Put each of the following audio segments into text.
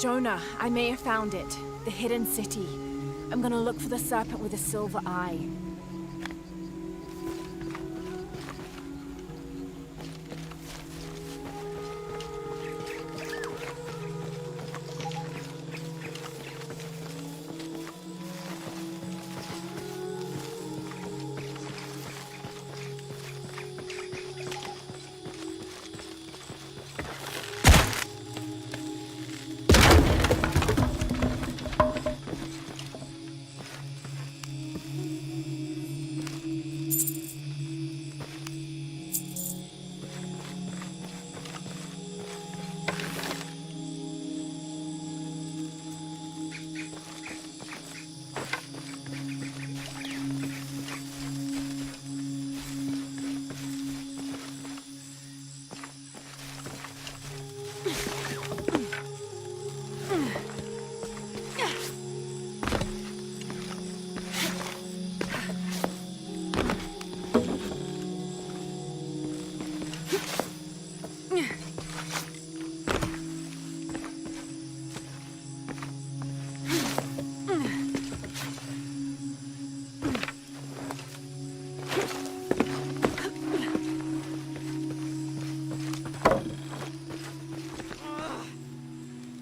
Jonah, I may have found it. The hidden city. I'm gonna look for the serpent with a silver eye.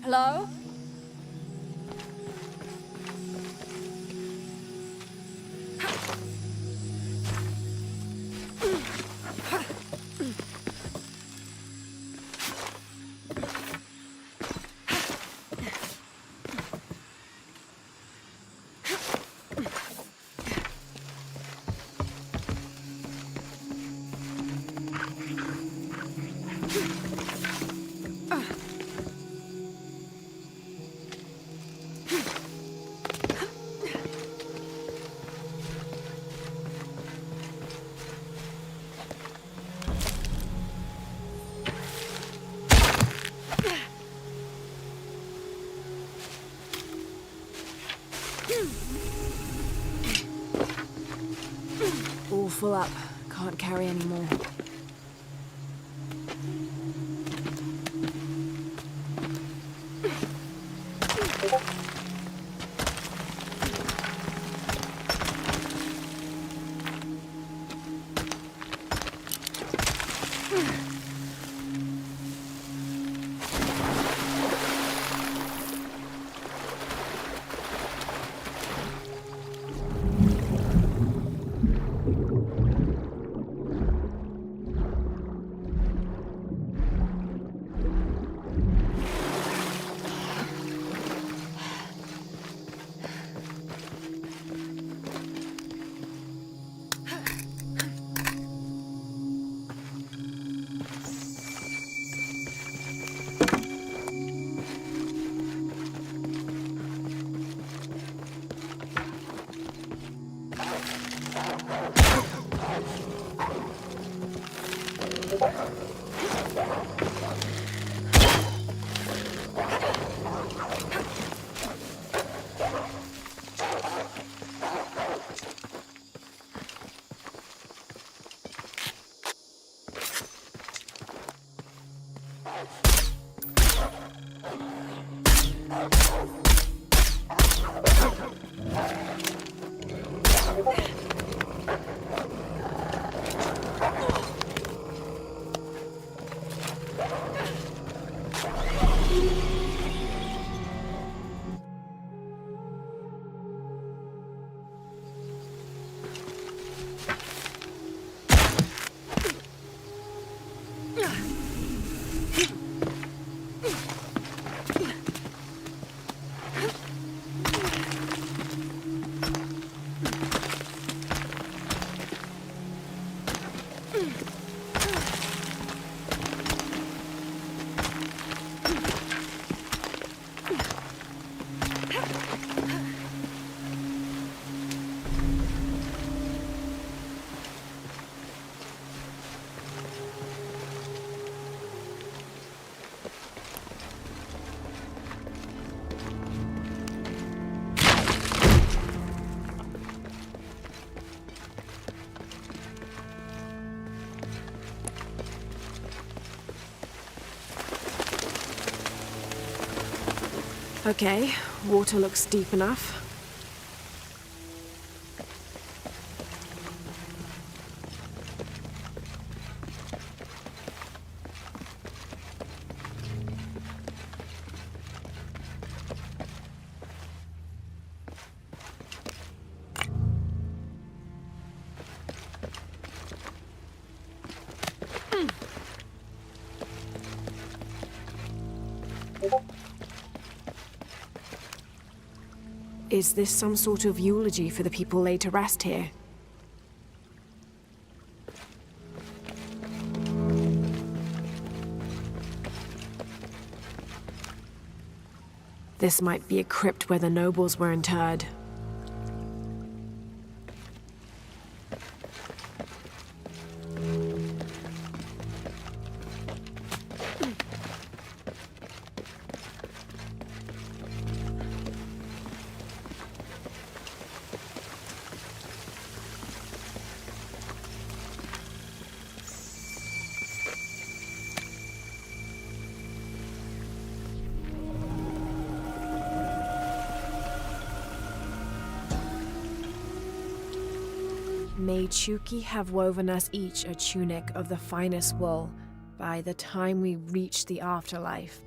Hello? All full up. Can't carry any more. Okay, water looks deep enough. Is this some sort of eulogy for the people laid to rest here? This might be a crypt where the nobles were interred. May Chuki have woven us each a tunic of the finest wool by the time we reach the afterlife.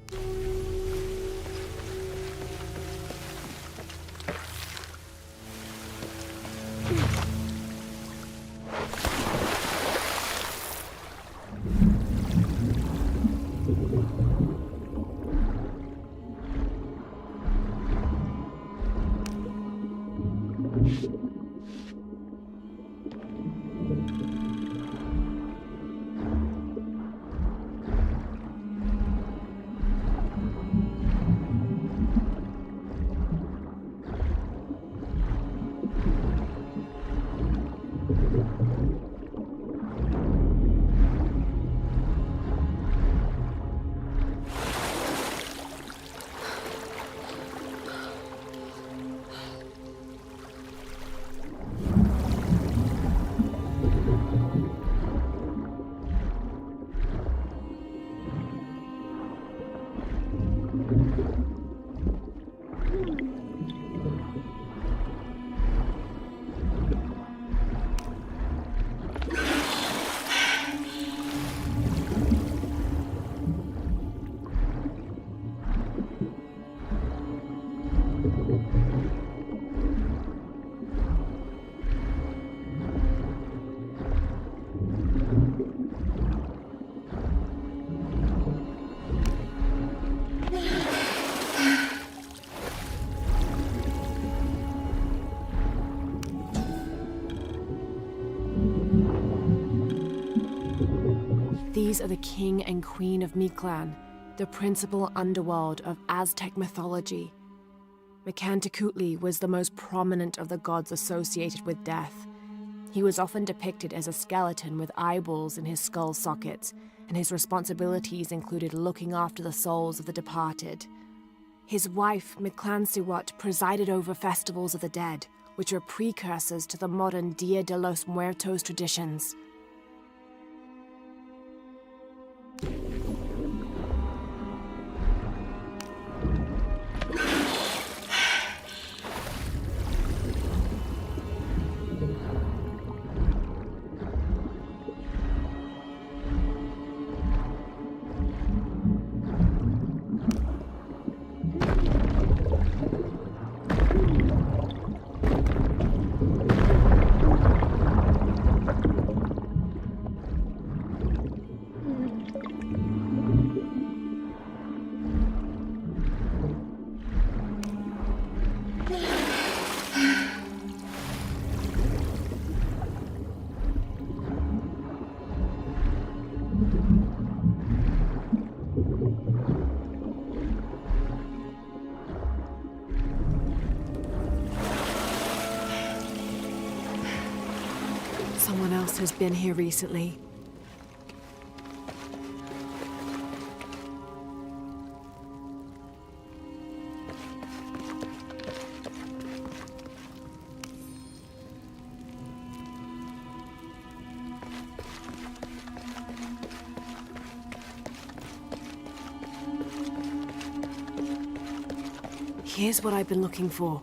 These are the king and queen of Mictlan, the principal underworld of Aztec mythology. Mictlantecuhtli was the most prominent of the gods associated with death. He was often depicted as a skeleton with eyeballs in his skull sockets, and his responsibilities included looking after the souls of the departed. His wife, Mictlansihuat, presided over festivals of the dead, which are precursors to the modern Dia de los Muertos traditions. Someone else has been here recently. Here's what I've been looking for.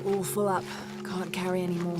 All full up. Can't carry any more.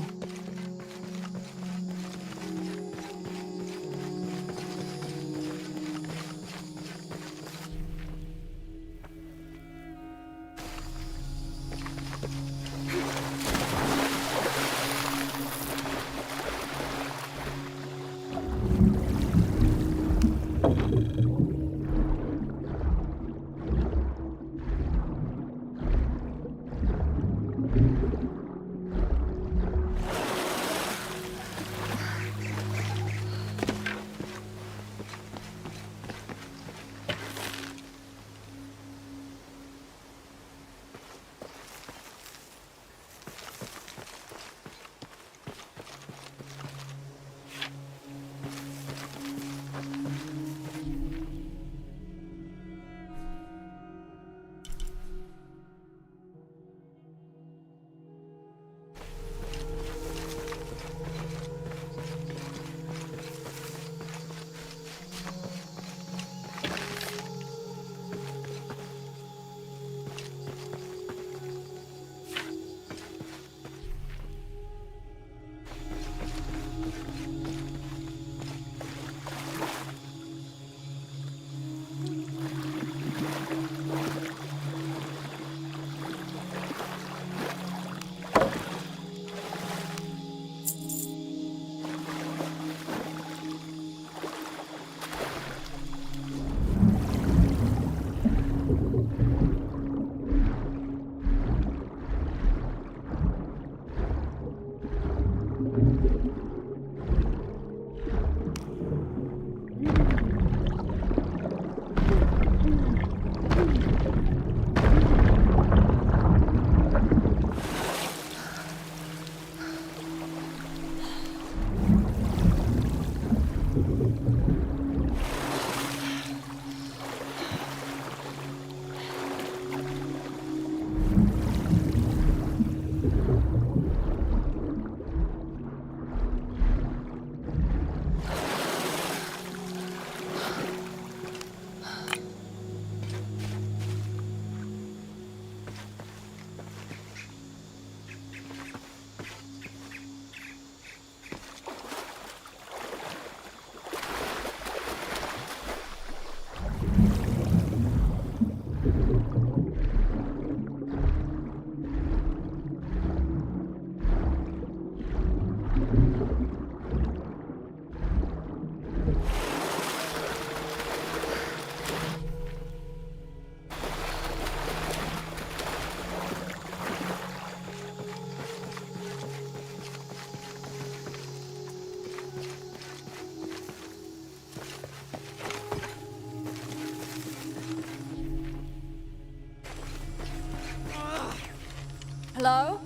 Hello?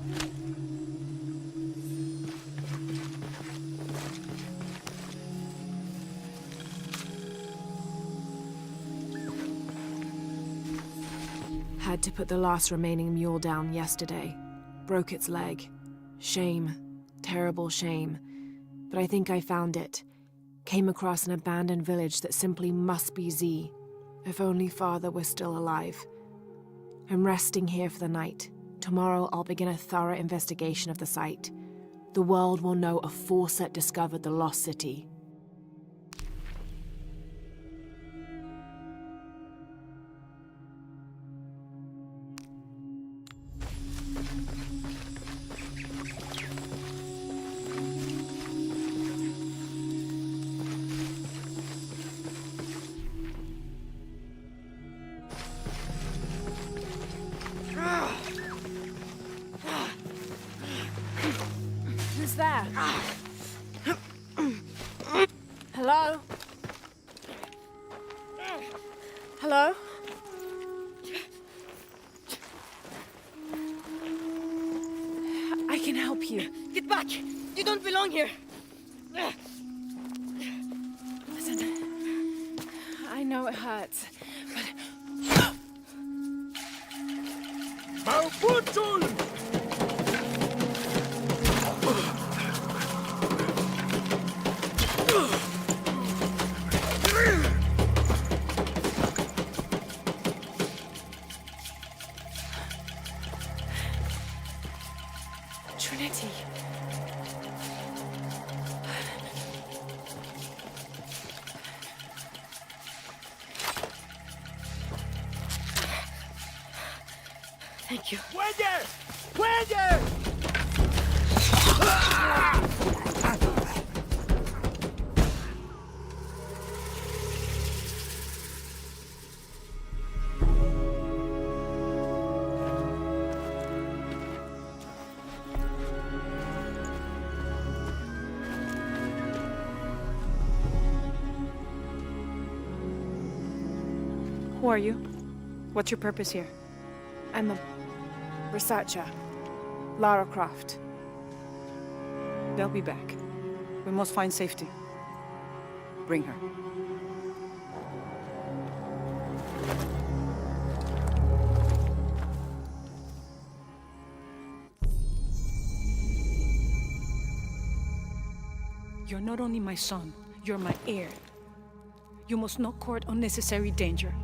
Had to put the last remaining mule down yesterday. Broke its leg. Shame. Terrible shame. But I think I found it. Came across an abandoned village that simply must be Z. If only Father were still alive. I'm resting here for the night. Tomorrow I'll begin a thorough investigation of the site. The world will know a Fawcett discovered the lost city. Who's there? Hello? Hello? I can help you. Get back! You don't belong here! Listen, I know it hurts, but... Trinity. Thank you. Wander! Wander! Who are you? What's your purpose here? I'm a researcher. Lara Croft. They'll be back. We must find safety. Bring her. You're not only my son, you're my heir. You must not court unnecessary danger.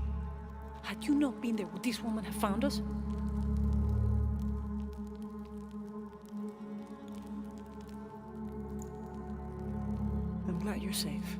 Had you not been there, would this woman have found us? I'm glad you're safe.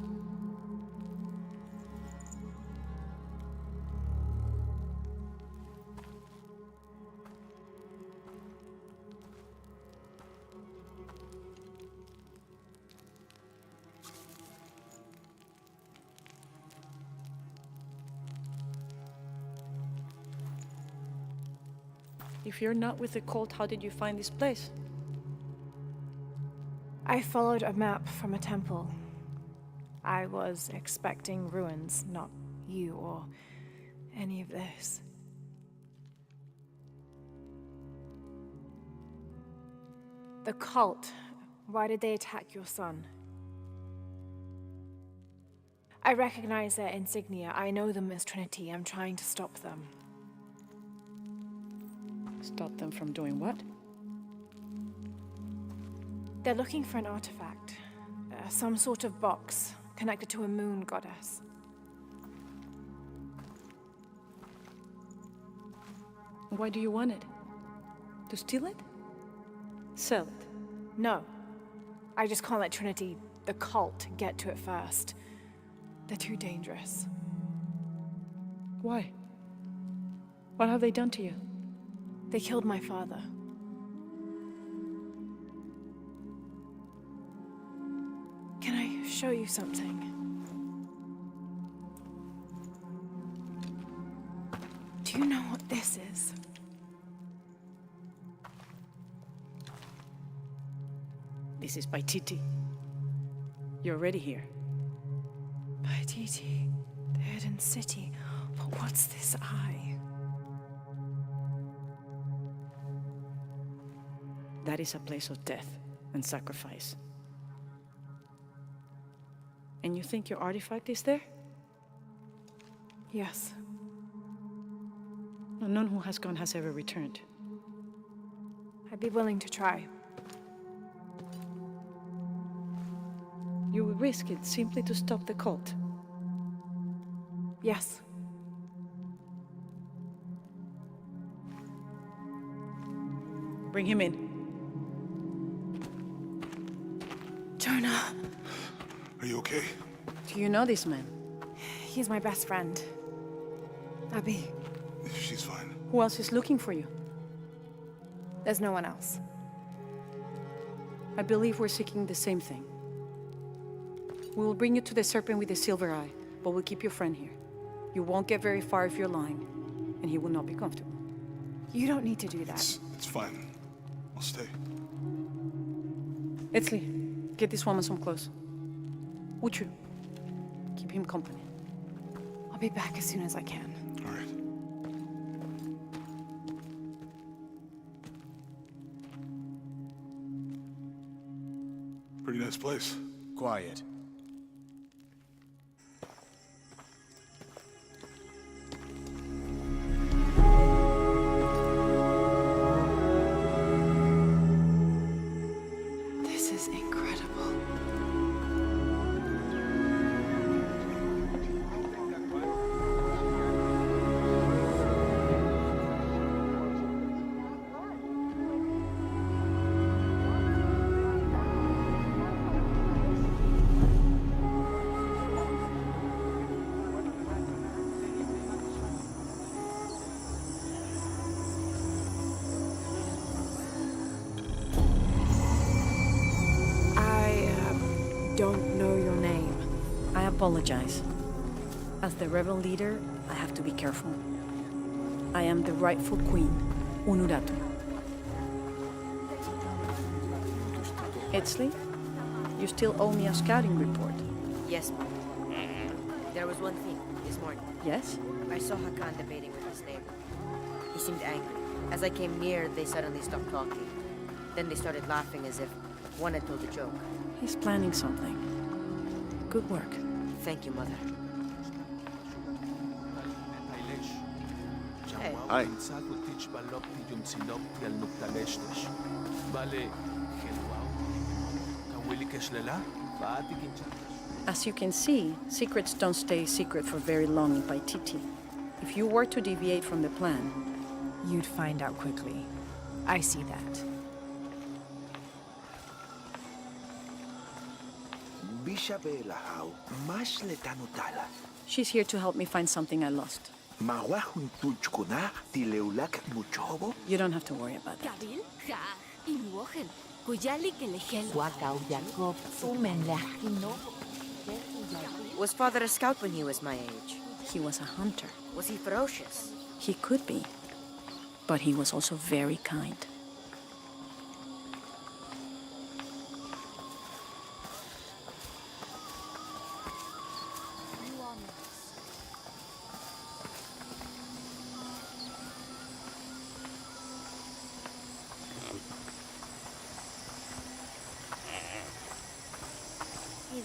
If you're not with the cult, how did you find this place? I followed a map from a temple. I was expecting ruins, not you or any of this. The cult, why did they attack your son? I recognize their insignia. I know them as Trinity. I'm trying to stop them. Stop them from doing what? They're looking for an artifact. Some sort of box connected to a moon goddess. Why do you want it? To steal it? Sell it? No. I just can't let Trinity, the cult, get to it first. They're too dangerous. Why? What have they done to you? They killed my father. Can I show you something? Do you know what this is? This is Paititi. You're already here. Paititi, the hidden city. But what's this eye? That is a place of death and sacrifice. And you think your artifact is there? Yes. No, none who has gone has ever returned. I'd be willing to try. You would risk it simply to stop the cult. Yes. Bring him in. Jonah. Are you okay? Do you know this man? He's my best friend. Abby. She's fine. Who else is looking for you? There's no one else. I believe we're seeking the same thing. We will bring you to the serpent with the silver eye, but we'll keep your friend here. You won't get very far if you're lying, and he will not be comfortable. You don't need to do that. It's fine. I'll stay. Etzli, get this woman some clothes. Uchu, keep him company. I'll be back as soon as I can. All right. Pretty nice place. Quiet. This is incredible. apologize. As the rebel leader, I have to be careful. I am the rightful queen, Unuratu. Etzli, you still owe me a scouting report. Yes, Mom. There was one thing this morning. Yes? I saw Hakan debating with his neighbor. He seemed angry. As I came near, they suddenly stopped talking. Then they started laughing as if one had told a joke. He's planning something. Good work. Thank you, Mother. Hi. As you can see, secrets don't stay secret for very long in Paititi. If you were to deviate from the plan, You'd find out quickly. I see that. Bishabelahau, mas letanutala. she's here to help me find something I lost. Mawahun tujkuna, tileulak muchobo. You don't have to worry about that. Gabil, ja, imuochen, kujali ke lehel. Was Father a scout when he was my age? He was a hunter. Was he ferocious? He could be. But he was also very kind.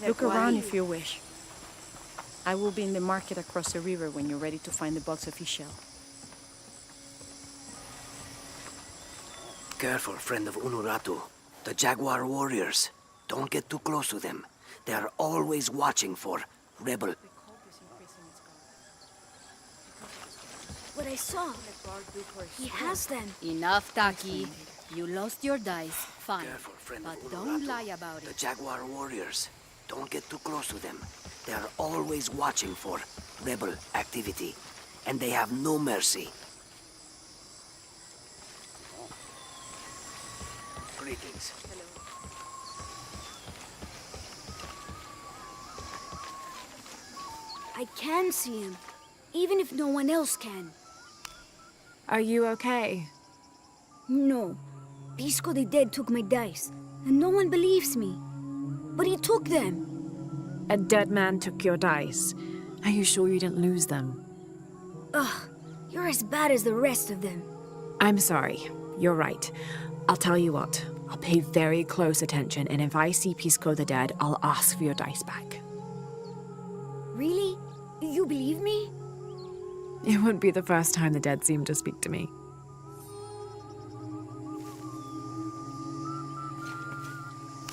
Look around if you wish. I will be in the market across the river when you're ready to find the box of Ishel. Careful, friend of Unuratu. The Jaguar warriors. Don't get too close to them. They are always watching for rebel. What I saw. He has them. Enough, Taki. You lost your dice. Fine. Careful, friend But of don't Unuratu. lie about The it. Jaguar warriors. Don't get too close to them. They are always watching for rebel activity. And they have no mercy. Greetings. I can see him, even if no one else can. Are you okay? No. Pisco the Dead took my dice, and no one believes me. But he took them. A dead man took your dice. Are you sure you didn't lose them? Ugh, you're as bad as the rest of them. I'm sorry. You're right. I'll tell you what. I'll pay very close attention, and if I see Pisco the Dead, I'll ask for your dice back. Really? You believe me? It wouldn't be the first time the dead seemed to speak to me.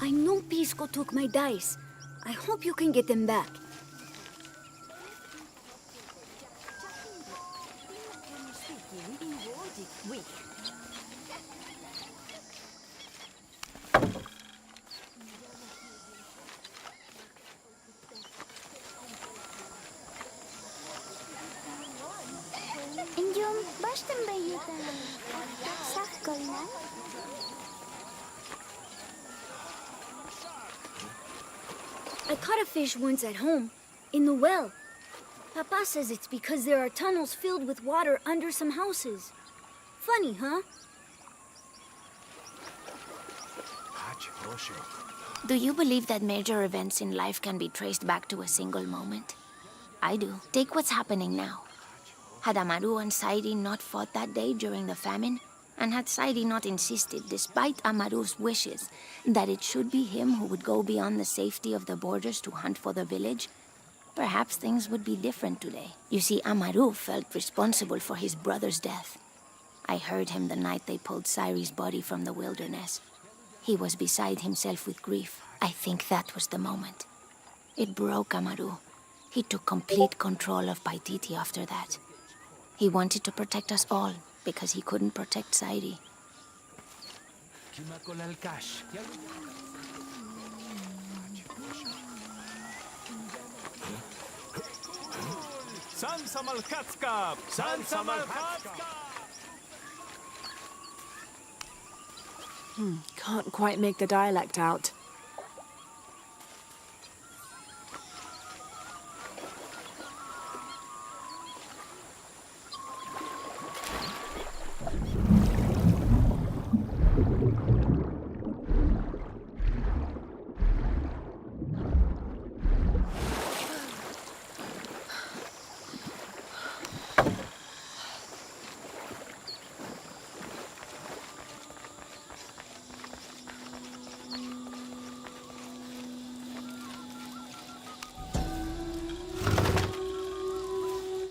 I know Pisco took my dice. I hope you can get them back. Injom, basta bayuta sakol na. I caught a fish once at home, in the well. Papa says it's because there are tunnels filled with water under some houses. Funny, huh? Do you believe that major events in life can be traced back to a single moment? I do. Take what's happening now. Had Amaru and Saidi not fought that day during the famine, and had Saidi not insisted, despite Amaru's wishes, that it should be him who would go beyond the safety of the borders to hunt for the village, perhaps things would be different today. You see, Amaru felt responsible for his brother's death. I heard him the night they pulled Sairi's body from the wilderness. He was beside himself with grief. I think that was the moment. It broke Amaru. He took complete control of Paititi after that. He wanted to protect us all, because he couldn't protect Sairi. San Samalkatska! San Samalkatska! Can't quite make the dialect out.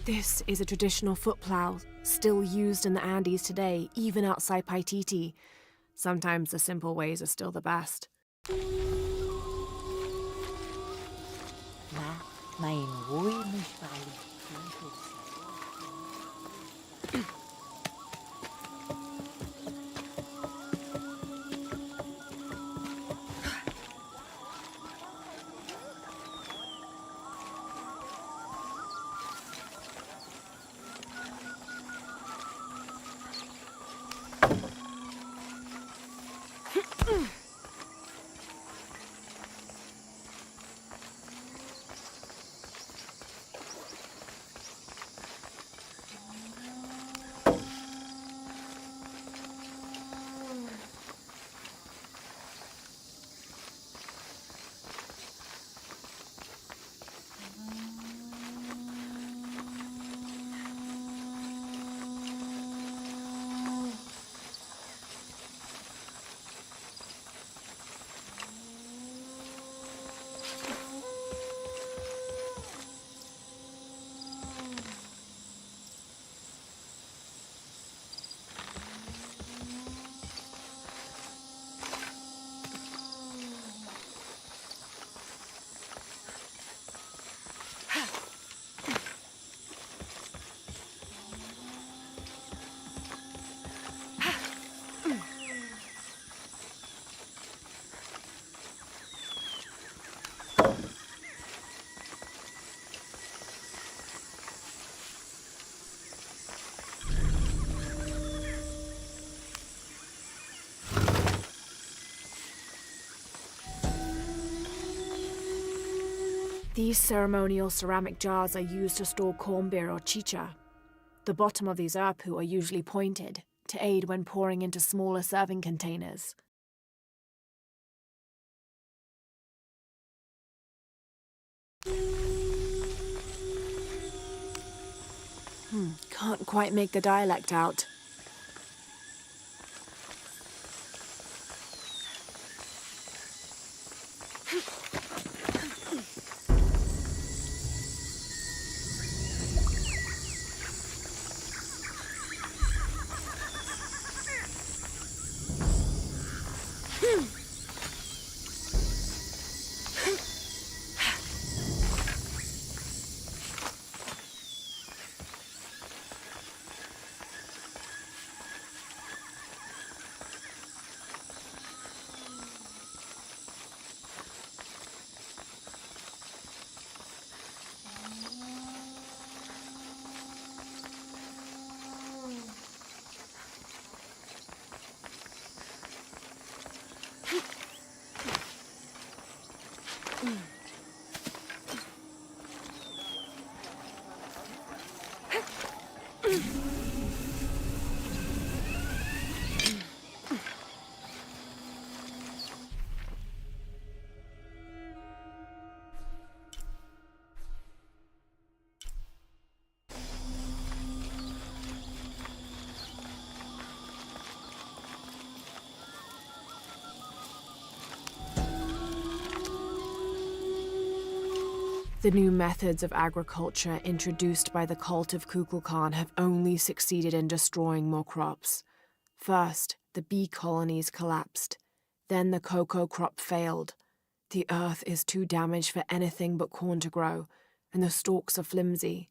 This is a traditional foot plow, still used in the Andes today, even outside Paititi. Sometimes the simple ways are still the best. These ceremonial ceramic jars are used to store corn beer or chicha. The bottom of these apu are usually pointed, to aid when pouring into smaller serving containers. Can't quite make the dialect out. The new methods of agriculture introduced by the cult of Kukulkan have only succeeded in destroying more crops. First, the bee colonies collapsed. Then the cocoa crop failed. The earth is too damaged for anything but corn to grow, and the stalks are flimsy.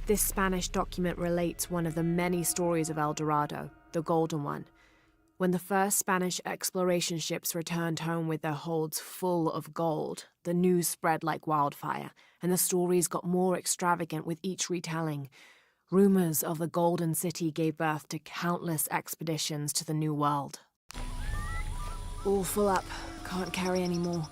This Spanish document relates one of the many stories of El Dorado, the Golden One. When the first Spanish exploration ships returned home with their holds full of gold, the news spread like wildfire, and the stories got more extravagant with each retelling. Rumors of the Golden City gave birth to countless expeditions to the New World. All full up. Can't carry any more.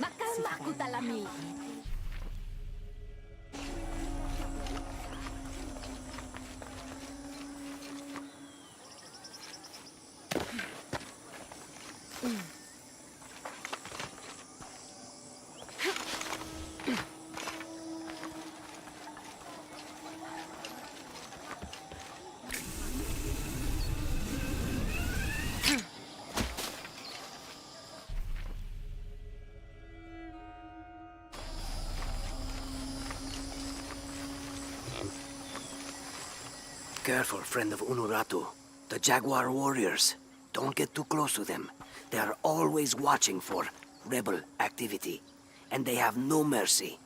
Makalma ko talami. Careful, friend of Unuratu. The Jaguar warriors. Don't get too close to them. They are always watching for rebel activity. And they have no mercy.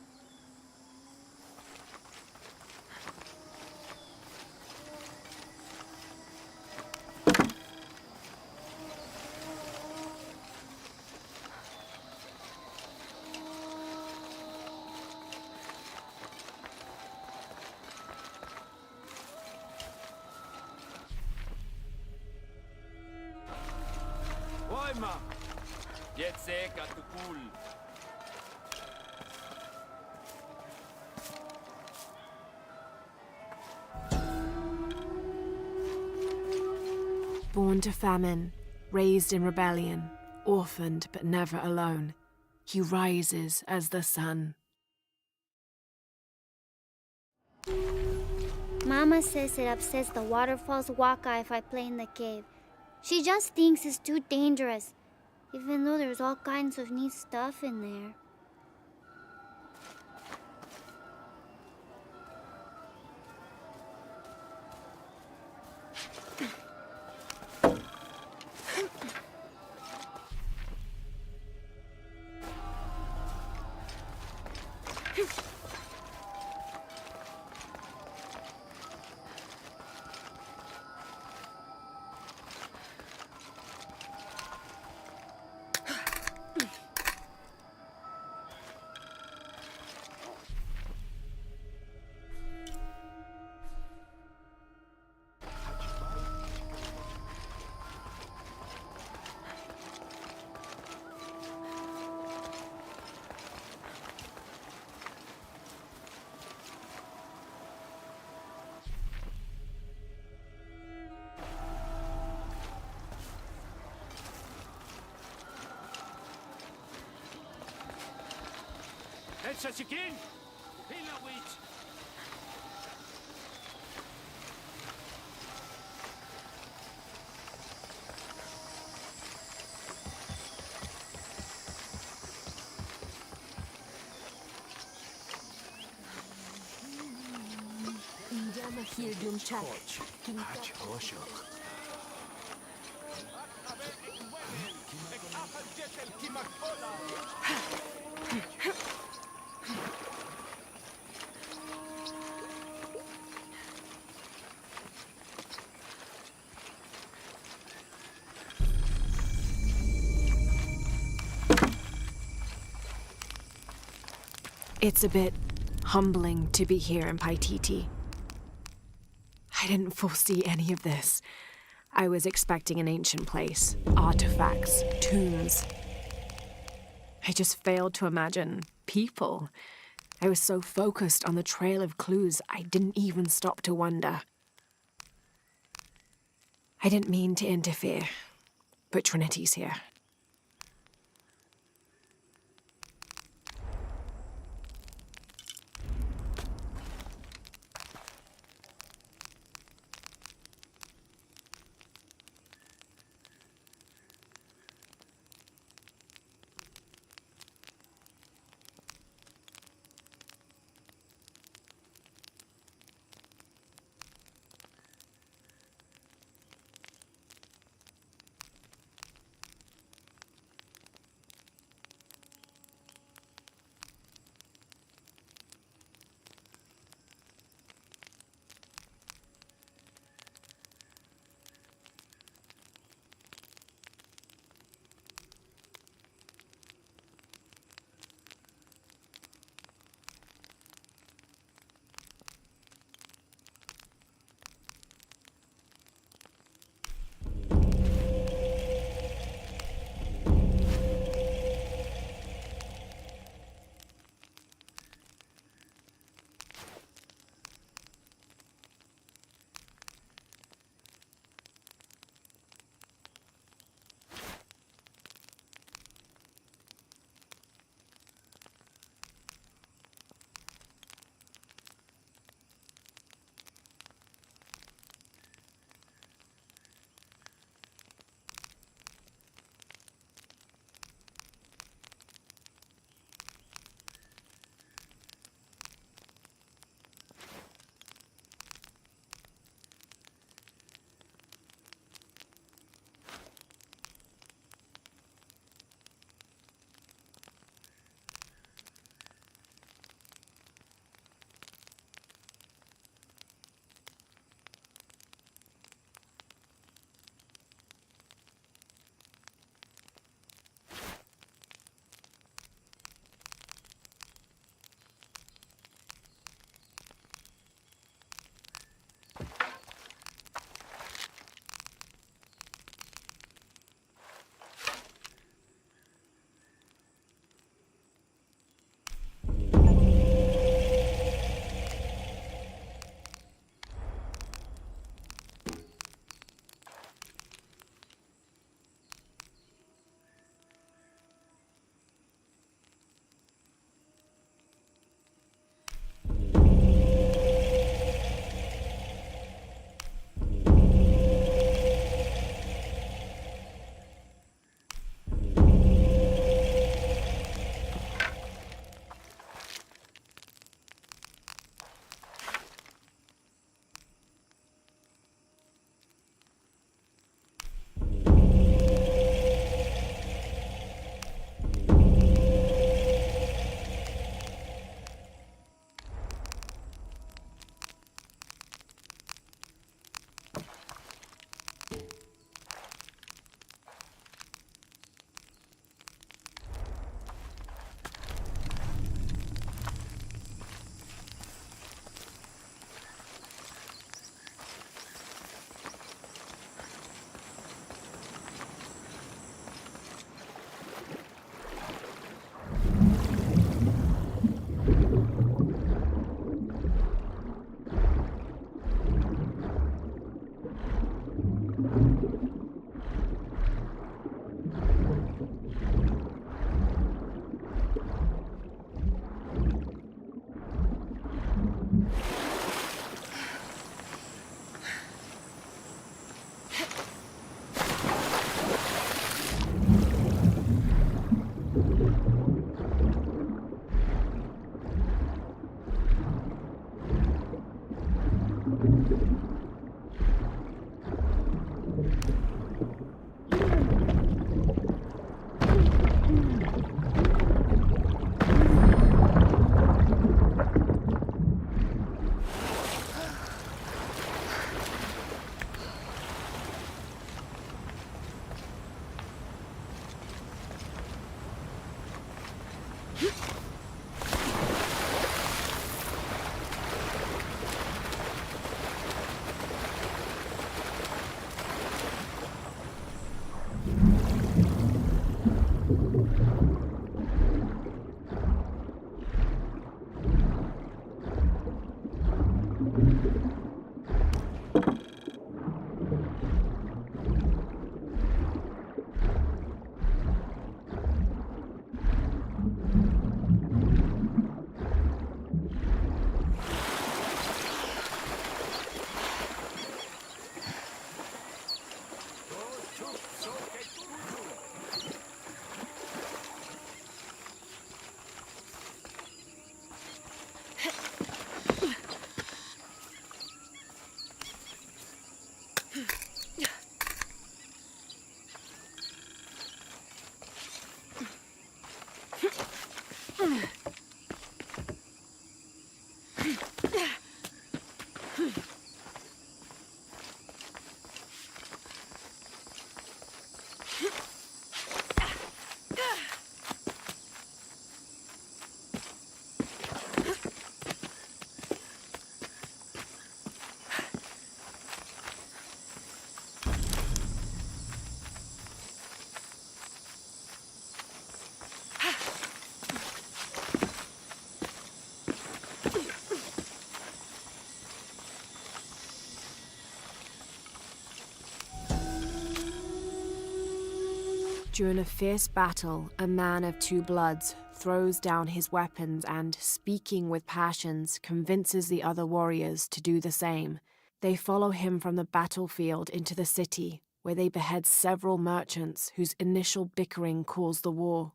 Voima! Jetzt seht du cool. Born to famine, raised in rebellion, orphaned but never alone, he rises as the sun. Mama says it upsets the waterfall's waka if I play in the cave. She just thinks it's too dangerous, even though there's all kinds of neat stuff in there. Headshot chicken! Pila witch! Indiama Hildum Chak. It's a bit humbling to be here in Paititi. I didn't foresee any of this. I was expecting an ancient place, artifacts, tombs. I just failed to imagine people. I was so focused on the trail of clues, I didn't even stop to wonder. I didn't mean to interfere, but Trinity's here. During a fierce battle, a man of two bloods throws down his weapons and, speaking with passions, convinces the other warriors to do the same. They follow him from the battlefield into the city, where they behead several merchants whose initial bickering caused the war.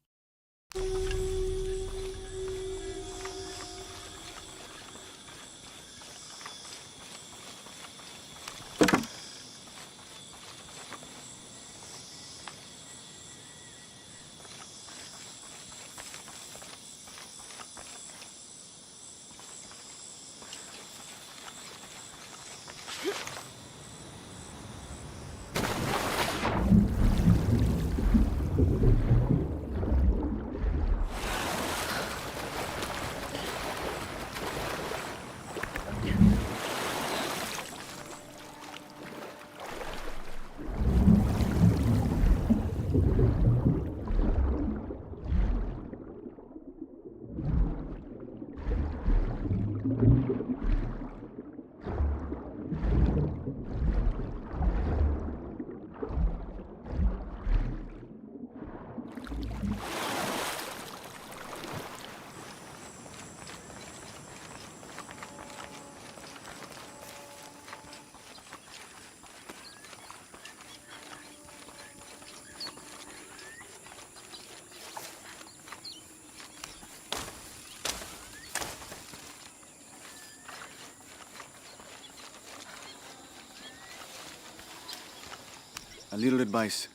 A little advice.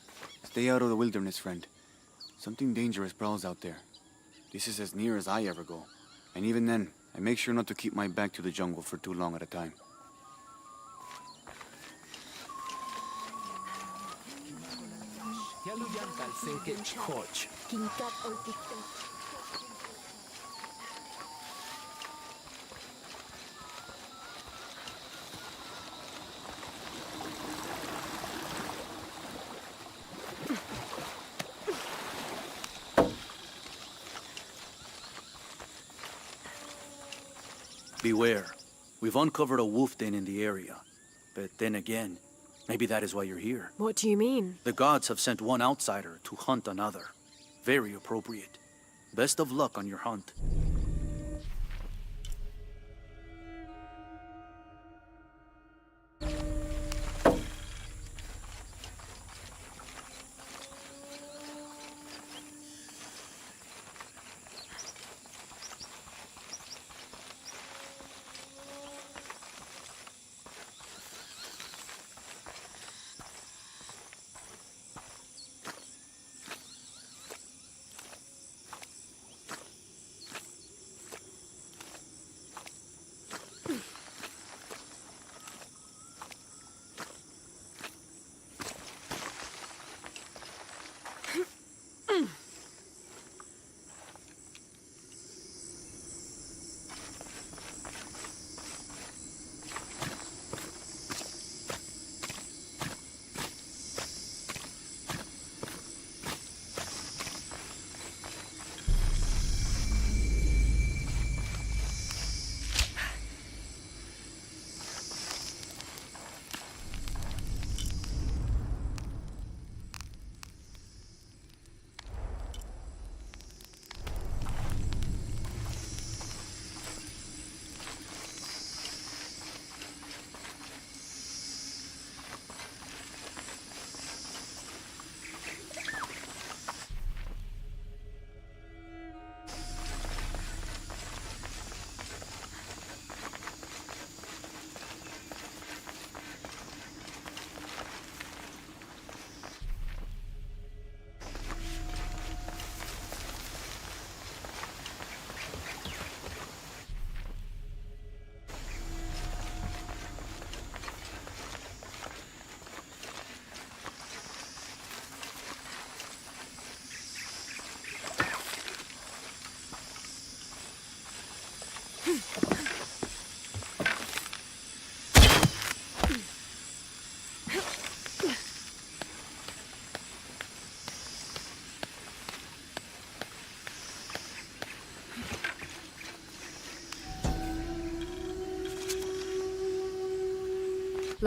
Stay out of the wilderness, friend. Something dangerous prowls out there. This is as near as I ever go. And even then, I make sure not to keep my back to the jungle for too long at a time. Beware. We've uncovered a wolf den in the area. But then again, maybe that is why you're here. What do you mean? The gods have sent one outsider to hunt another. Very appropriate. Best of luck on your hunt.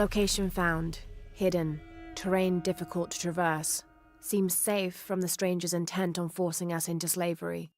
Location found. Hidden. Terrain difficult to traverse. Seems safe from the stranger's intent on forcing us into slavery.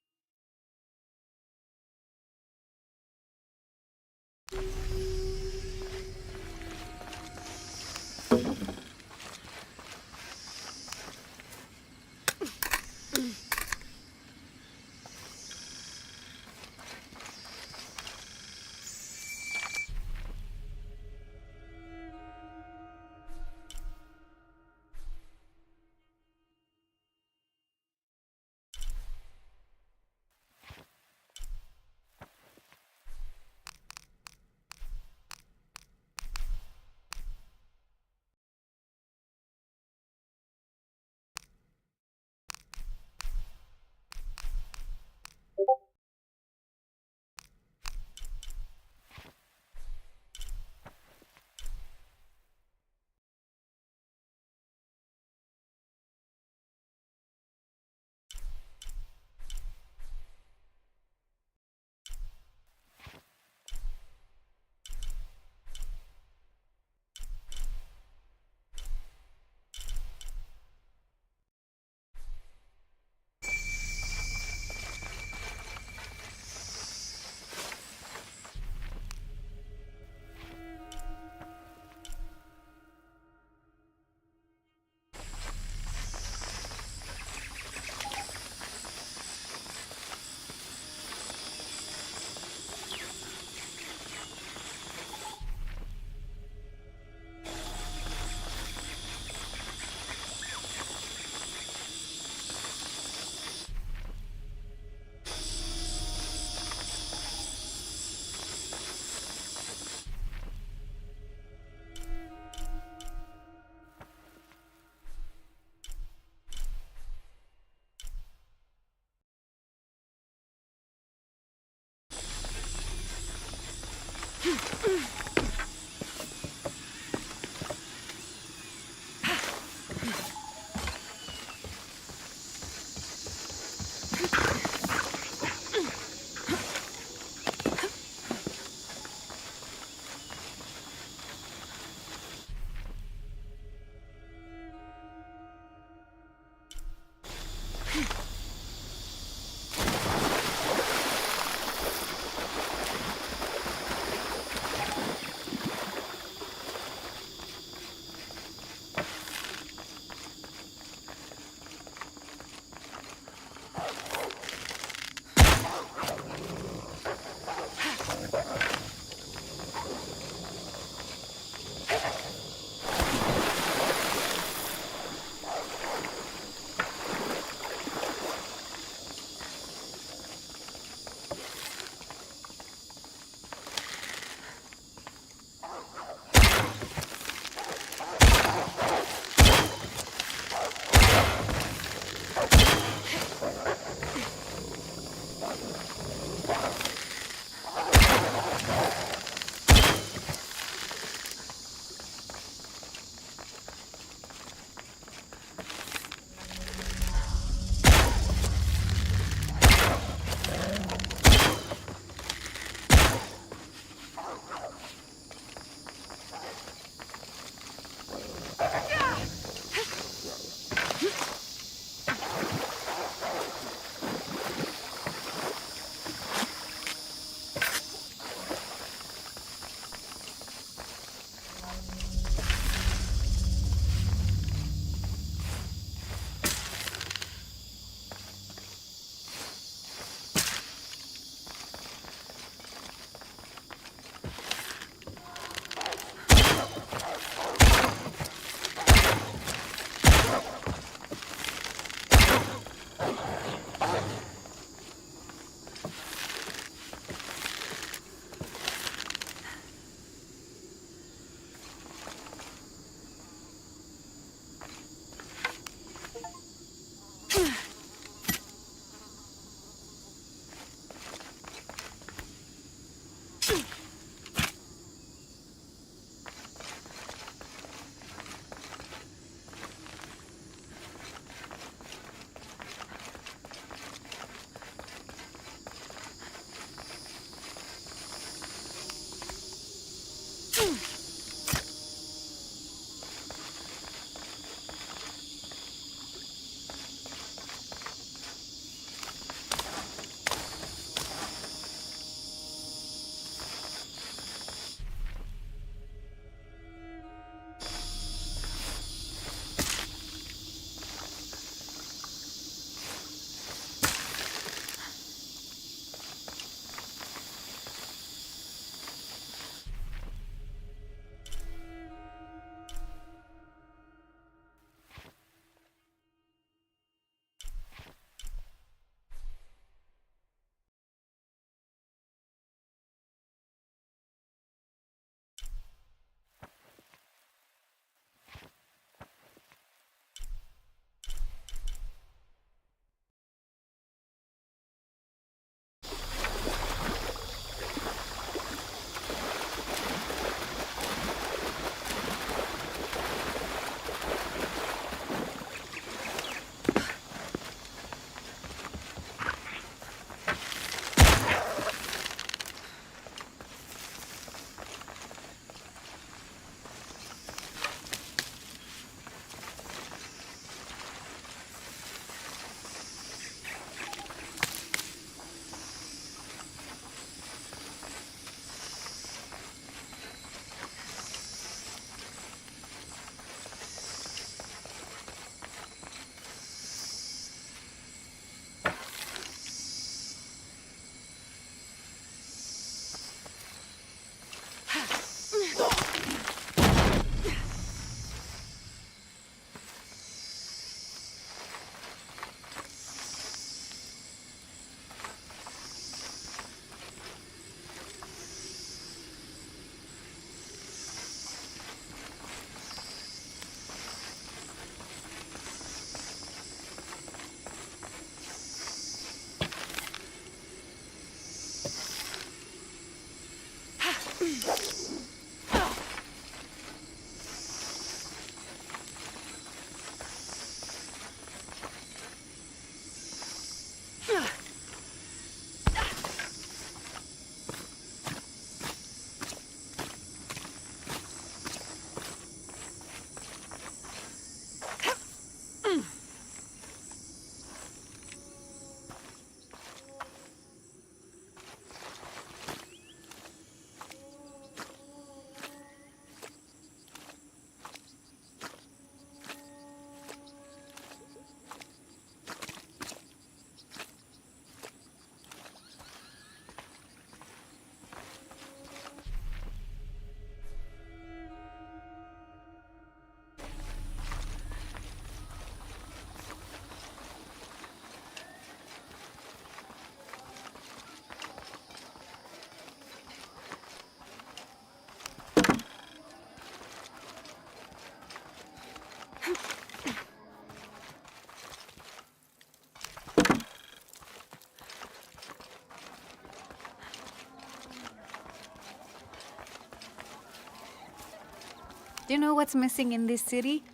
Do you know what's missing in this city?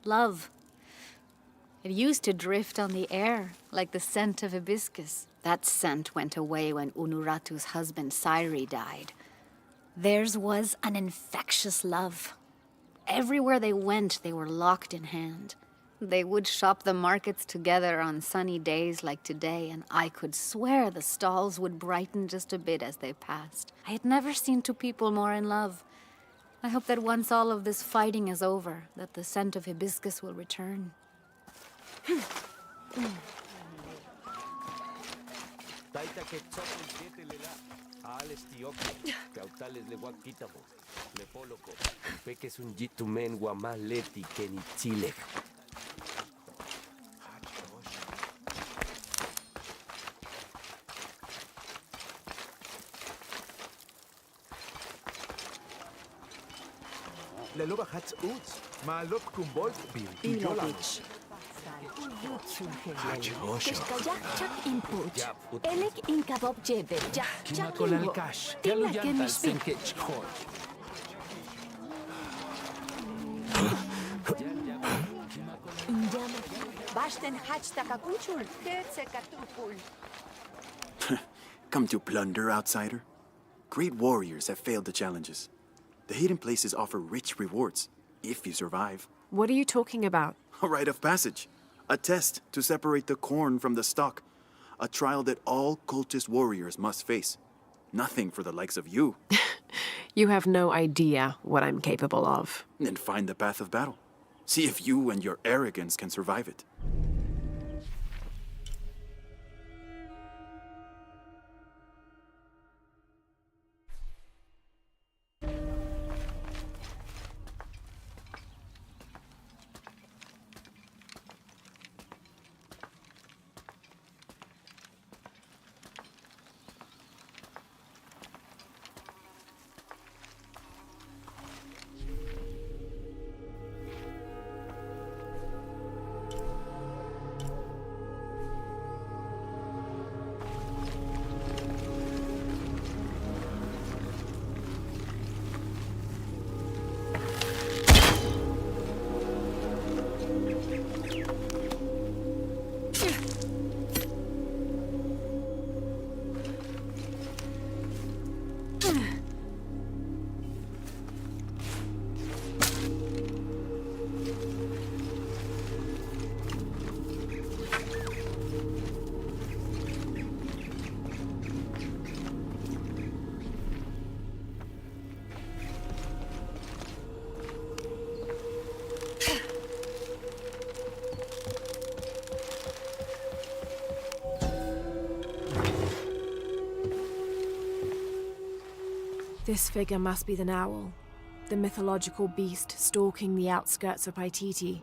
Love. It used to drift on the air, like the scent of hibiscus. That scent went away when Unuratu's husband Sairi died. Theirs was an infectious love. Everywhere they went, they were locked in hand. They would shop the markets together on sunny days like today, and I could swear the stalls would brighten just a bit as they passed. I had never seen two people more in love. I hope that once all of this fighting is over, that the scent of hibiscus will return. Taita que tsopin siete lela. Ales tioki. Cautales le guaquitamo. Le poloco. Peques un jitumen guamaleti que ni chile. Le loba hats uts. Malok kumbolt Ilovich. Keshkayak chak input. Elek inkabob jebe. Kima kolal cash. Kaluyan tal senkech hoj. Bashten hach takakuchul. Tetse katupul. Come to plunder, outsider? Great warriors have failed the challenges. The hidden places offer rich rewards, if you survive. What are you talking about? A rite of passage. A test to separate the corn from the stalk. A trial that all cultist warriors must face. Nothing for the likes of you. You have no idea what I'm capable of. Then find the path of battle. See if you and your arrogance can survive it. This figure must be the Owl, the mythological beast stalking the outskirts of Paititi.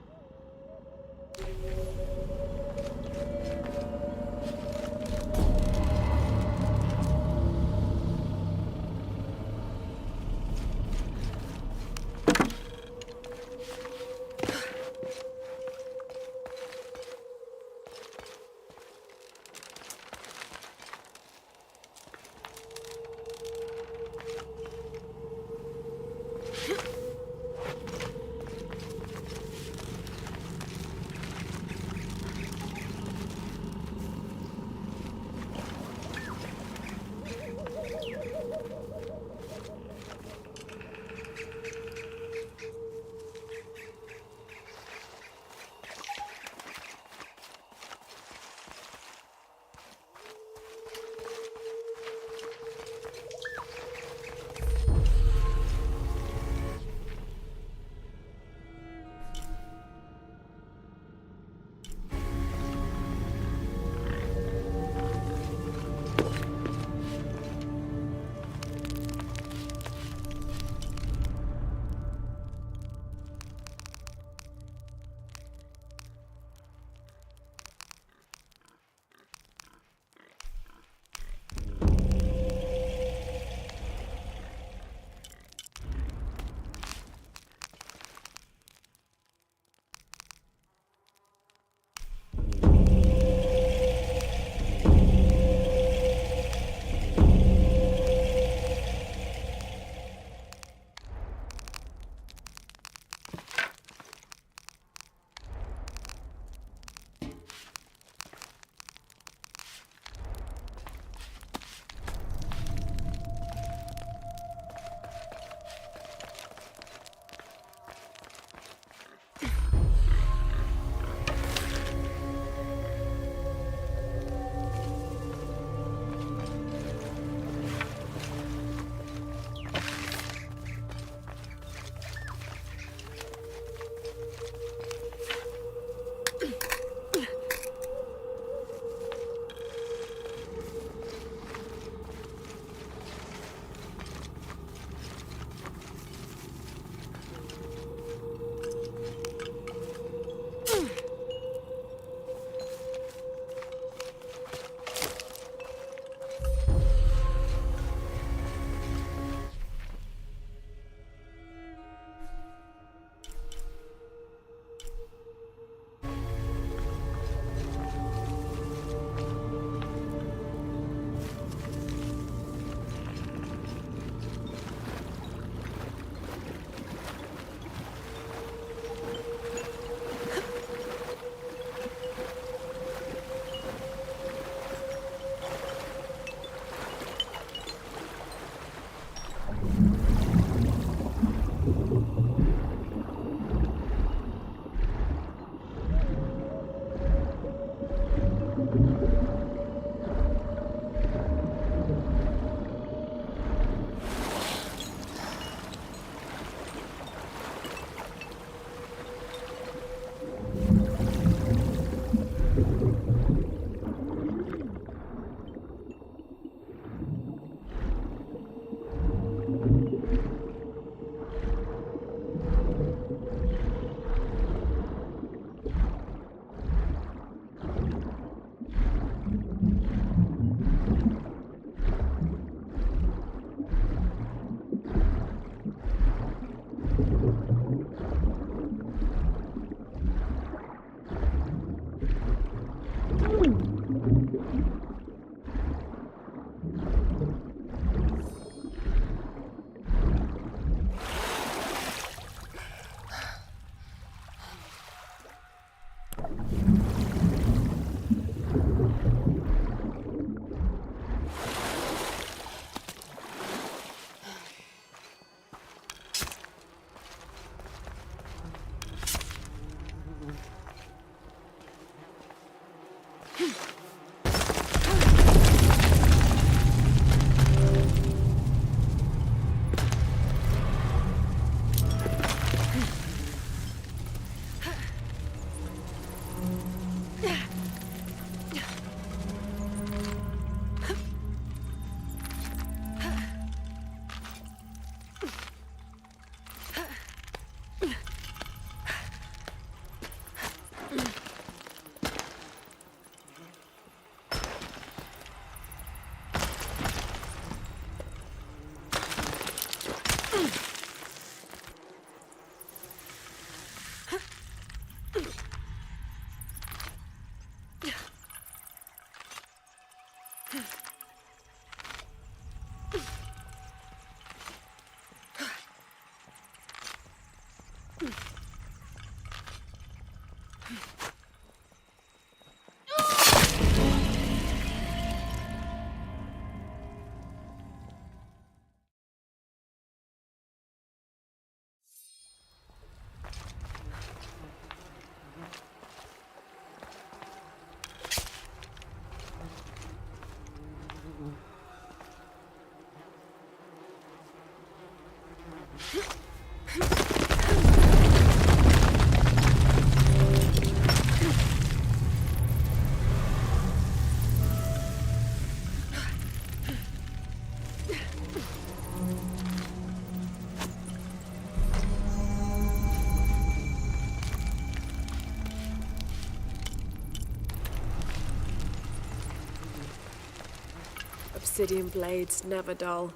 Obsidian blades, never dull.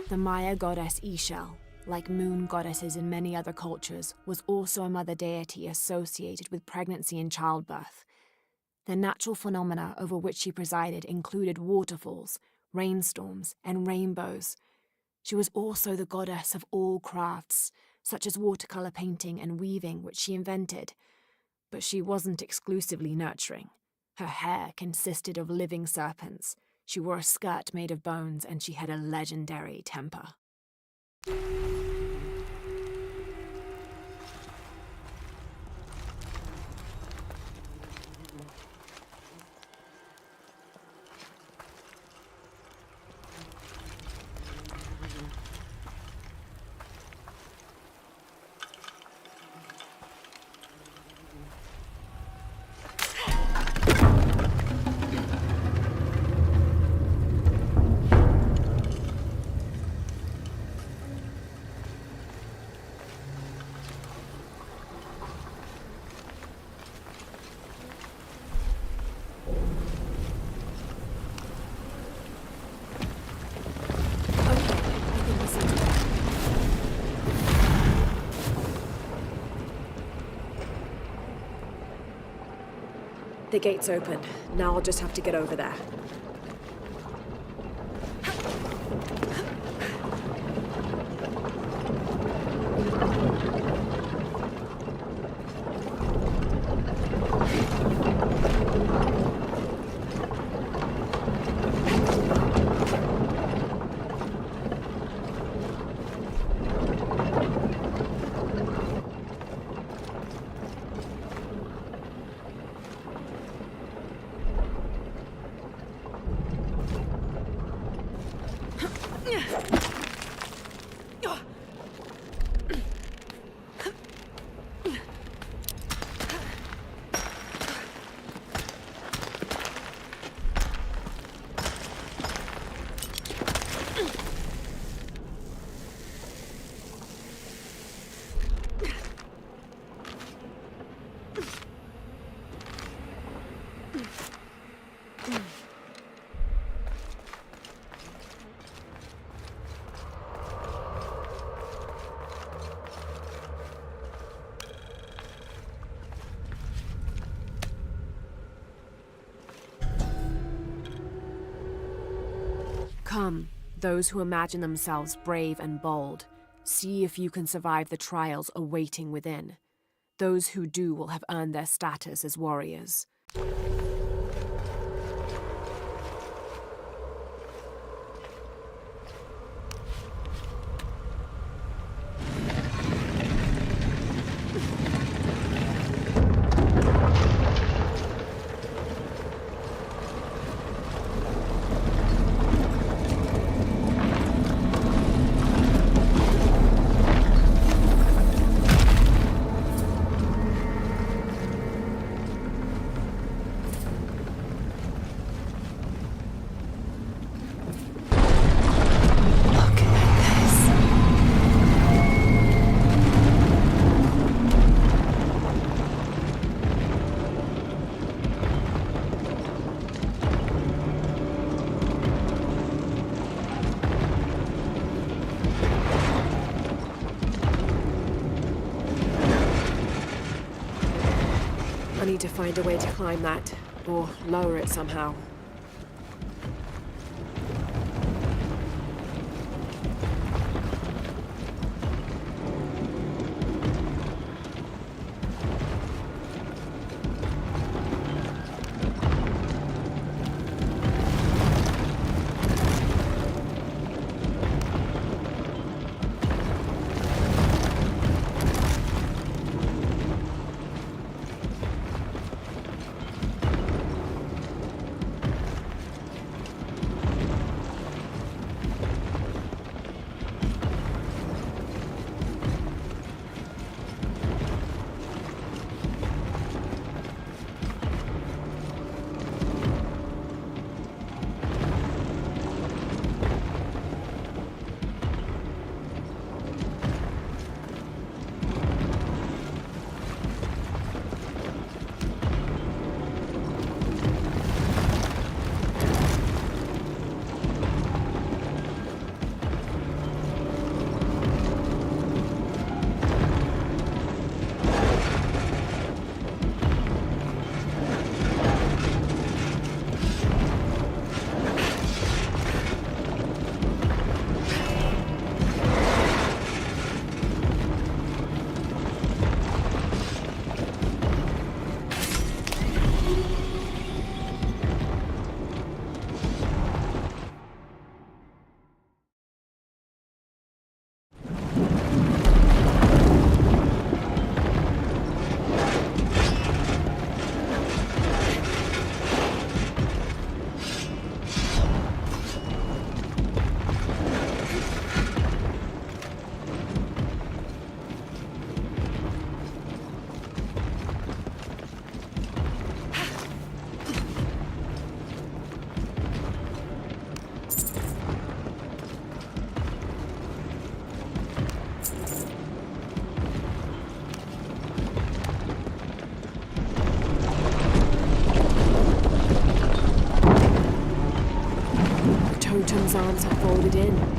The Maya goddess Ixchel, like moon goddesses in many other cultures, was also a mother deity associated with pregnancy and childbirth. The natural phenomena over which she presided included waterfalls, rainstorms, and rainbows. She was also the goddess of all crafts, such as watercolor painting and weaving, which she invented. But she wasn't exclusively nurturing. Her hair consisted of living serpents. She wore a skirt made of bones, and she had a legendary temper. The gate's open. Now I'll just have to get over there. Come, those who imagine themselves brave and bold, see if you can survive the trials awaiting within. Those who do will have earned their status as warriors. I need to find a way to climb that, or lower it somehow. Totem's arms are folded in.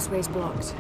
This way's blocked.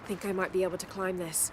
Think I might be able to climb this.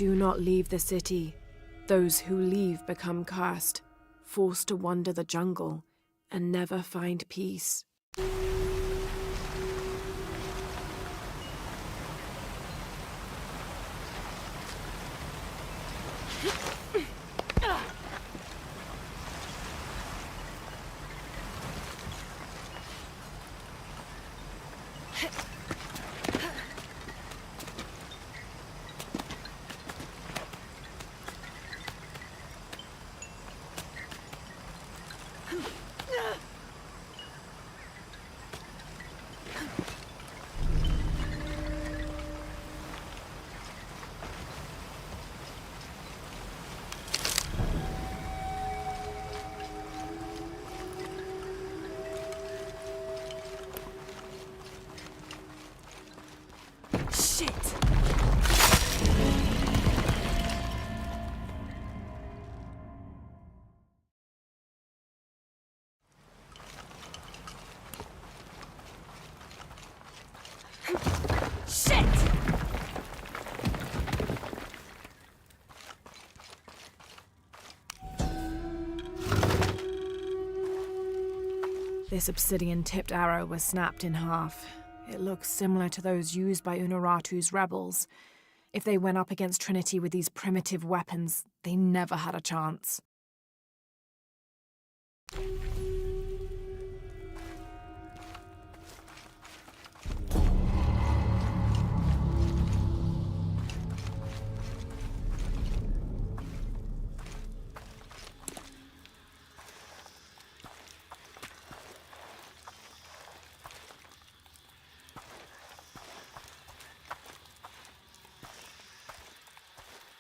Do not leave the city. Those who leave become cursed, forced to wander the jungle, and never find peace. This obsidian-tipped arrow was snapped in half. It looks similar to those used by Unuratu's rebels. If they went up against Trinity with these primitive weapons, they never had a chance.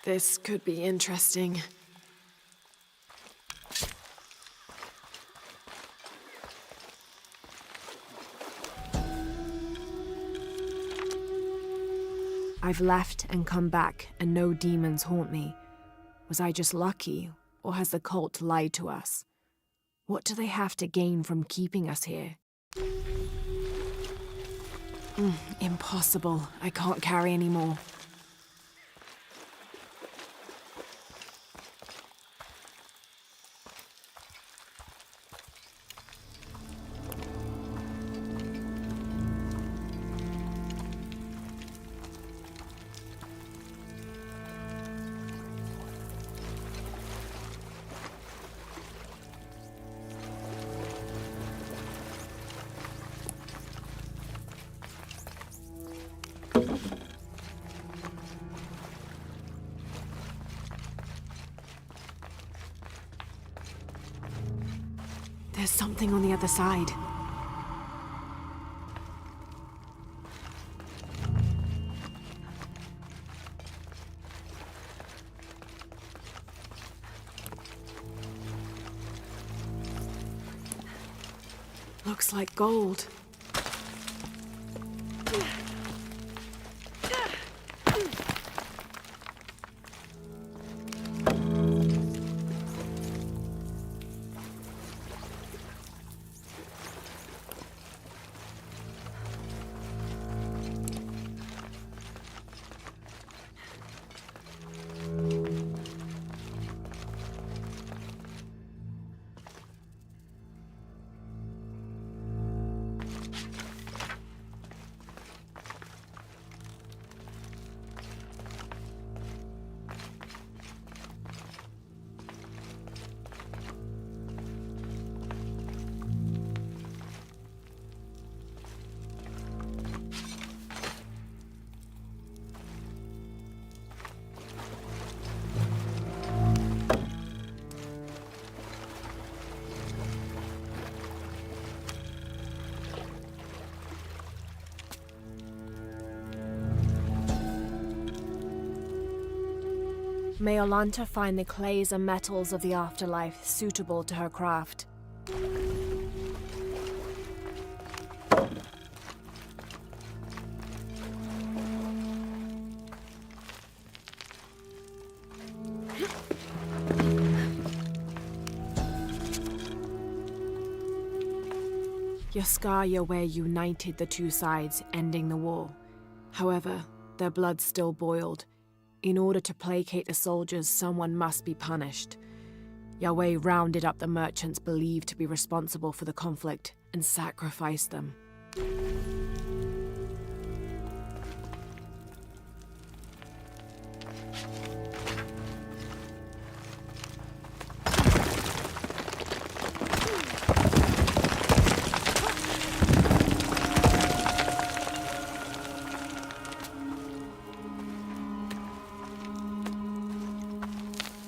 This could be interesting. I've left and come back, and no demons haunt me. Was I just lucky, or has the cult lied to us? What do they have to gain from keeping us here? Impossible. I can't carry any more. There's something on the other side. Looks like gold. May Olanta find the clays and metals of the afterlife suitable to her craft. Yaskar Yahweh united the two sides, ending the war. However, their blood still boiled. In order to placate the soldiers, someone must be punished. Yahweh rounded up the merchants believed to be responsible for the conflict and sacrificed them.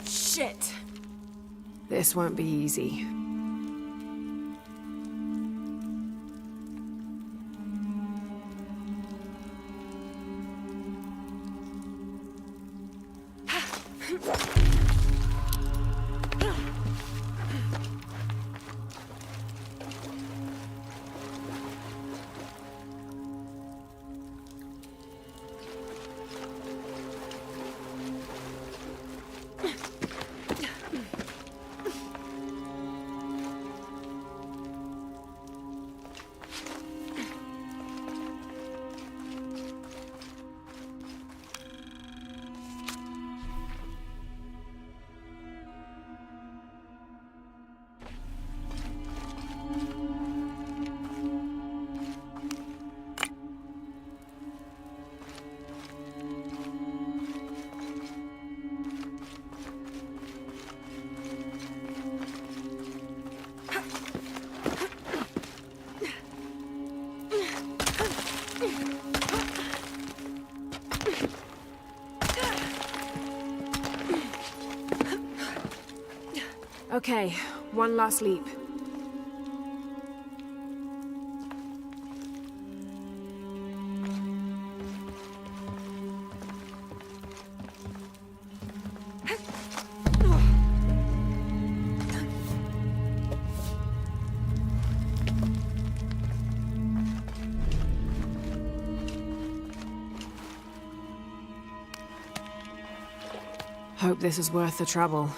Shit! This won't be easy. Okay, one last leap. Hope this is worth the trouble.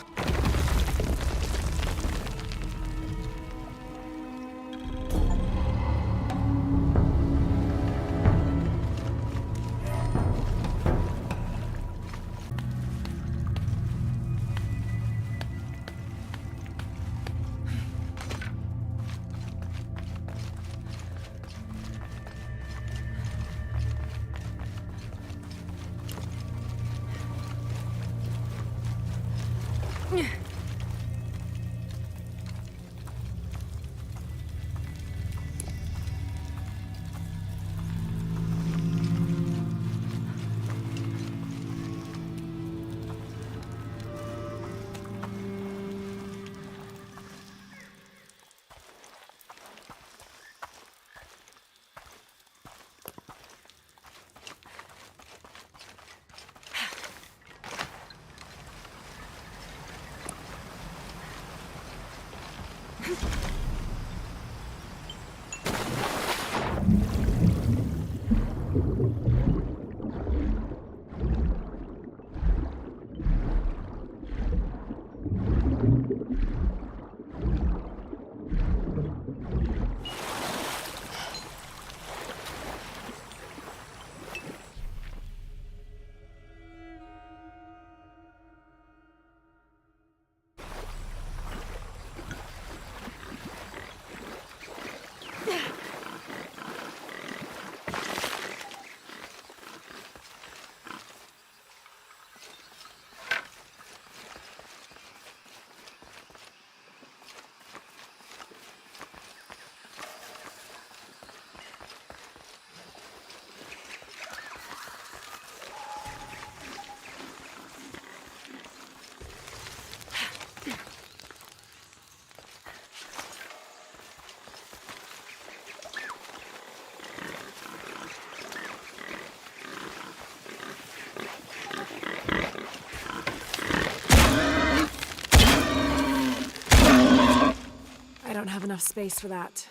I don't have enough space for that.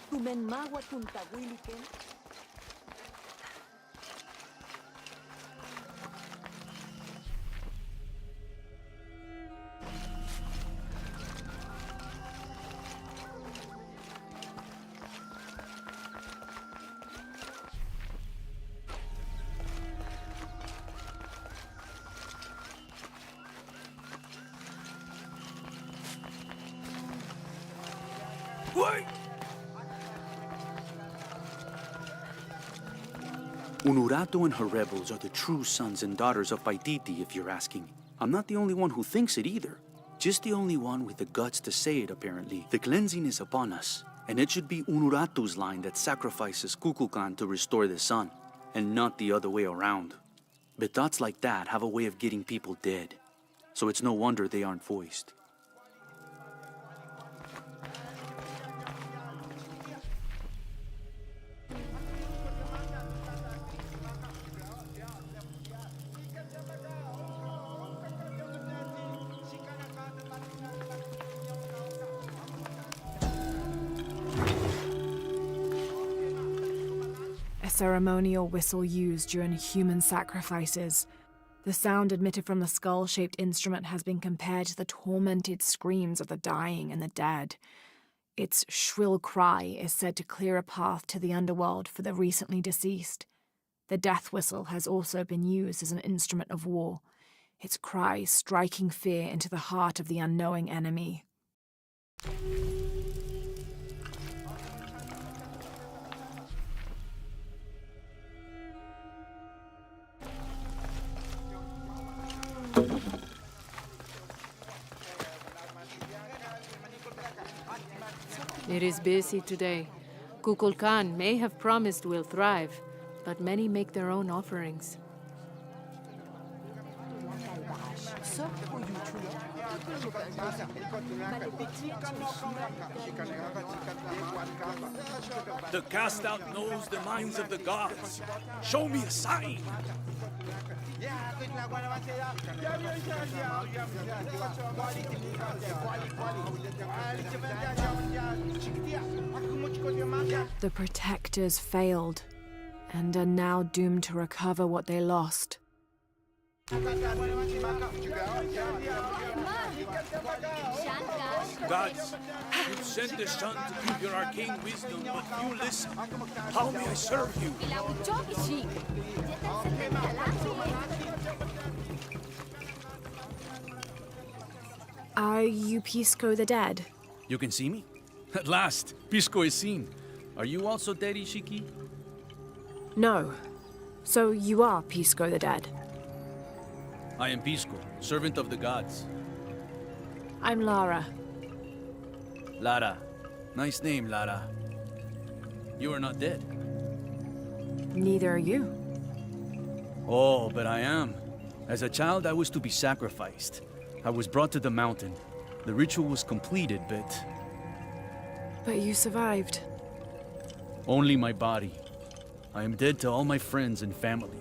Tumen magua tuntagwiliken. Unuratu and her rebels are the true sons and daughters of Paititi, if you're asking. I'm not the only one who thinks it either. Just the only one with the guts to say it, apparently. The cleansing is upon us, and it should be Unuratu's line that sacrifices Kukulkan to restore the sun, and not the other way around. But thoughts like that have a way of getting people dead, so it's no wonder they aren't voiced. A ceremonial whistle used during human sacrifices. The sound emitted from the skull-shaped instrument has been compared to the tormented screams of the dying and the dead. Its shrill cry is said to clear a path to the underworld for the recently deceased. The death whistle has also been used as an instrument of war, its cry striking fear into the heart of the unknowing enemy. It is busy today. Kukulkan may have promised we'll thrive, but many make their own offerings. The cast out knows the minds of the gods. Show me a sign. The protectors failed, and are now doomed to recover what they lost. Gods, you sent the sun to give your arcane wisdom, but you listen. How may I serve you? Are you Pisco the Dead? You can see me? At last, Pisco is seen. Are you also dead, Ishiki? No. So you are Pisco the Dead? I am Pisco, servant of the gods. I'm Lara. Lara. Nice name, Lara. You are not dead. Neither are you. Oh, but I am. As a child, I was to be sacrificed. I was brought to the mountain. The ritual was completed, but... But you survived. Only my body. I am dead to all my friends and family.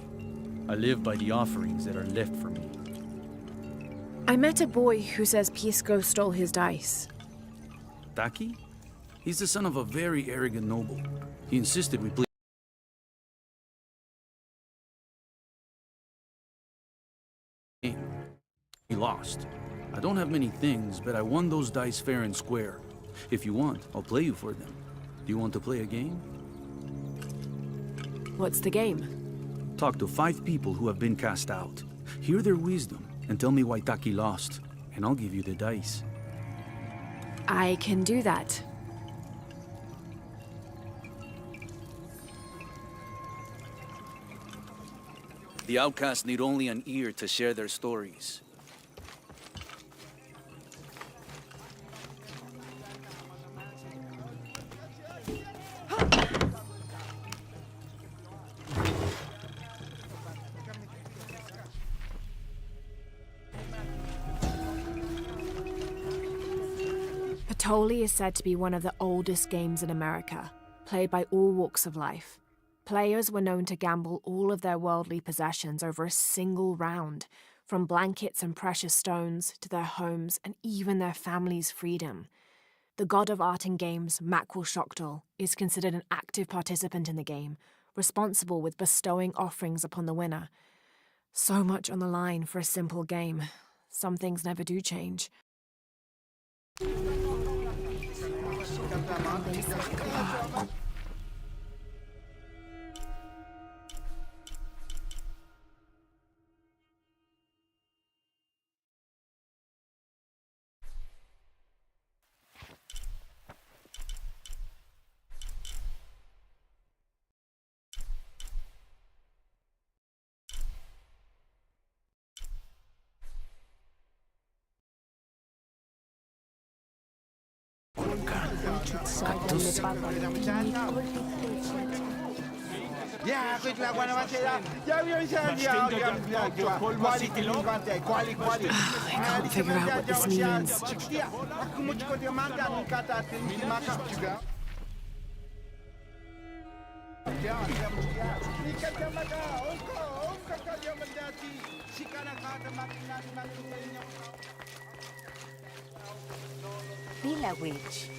I live by the offerings that are left for me. I met a boy who says Pisco stole his dice. Taki? He's the son of a very arrogant noble. He insisted we play. He lost. I don't have many things, but I won those dice fair and square. If you want, I'll play you for them. Do you want to play a game? What's the game? Talk to 5 people who have been cast out. Hear their wisdom and tell me why Taki lost, and I'll give you the dice. I can do that. The outcasts need only an ear to share their stories. Patoli is said to be one of the oldest games in America, played by all walks of life. Players were known to gamble all of their worldly possessions over a single round, from blankets and precious stones to their homes and even their families' freedom. The god of art and games, Makwul Shoktol, is considered an active participant in the game, responsible with bestowing offerings upon the winner. So much on the line for a simple game. Some things never do change. I can't figure out what this means. Mila Witch.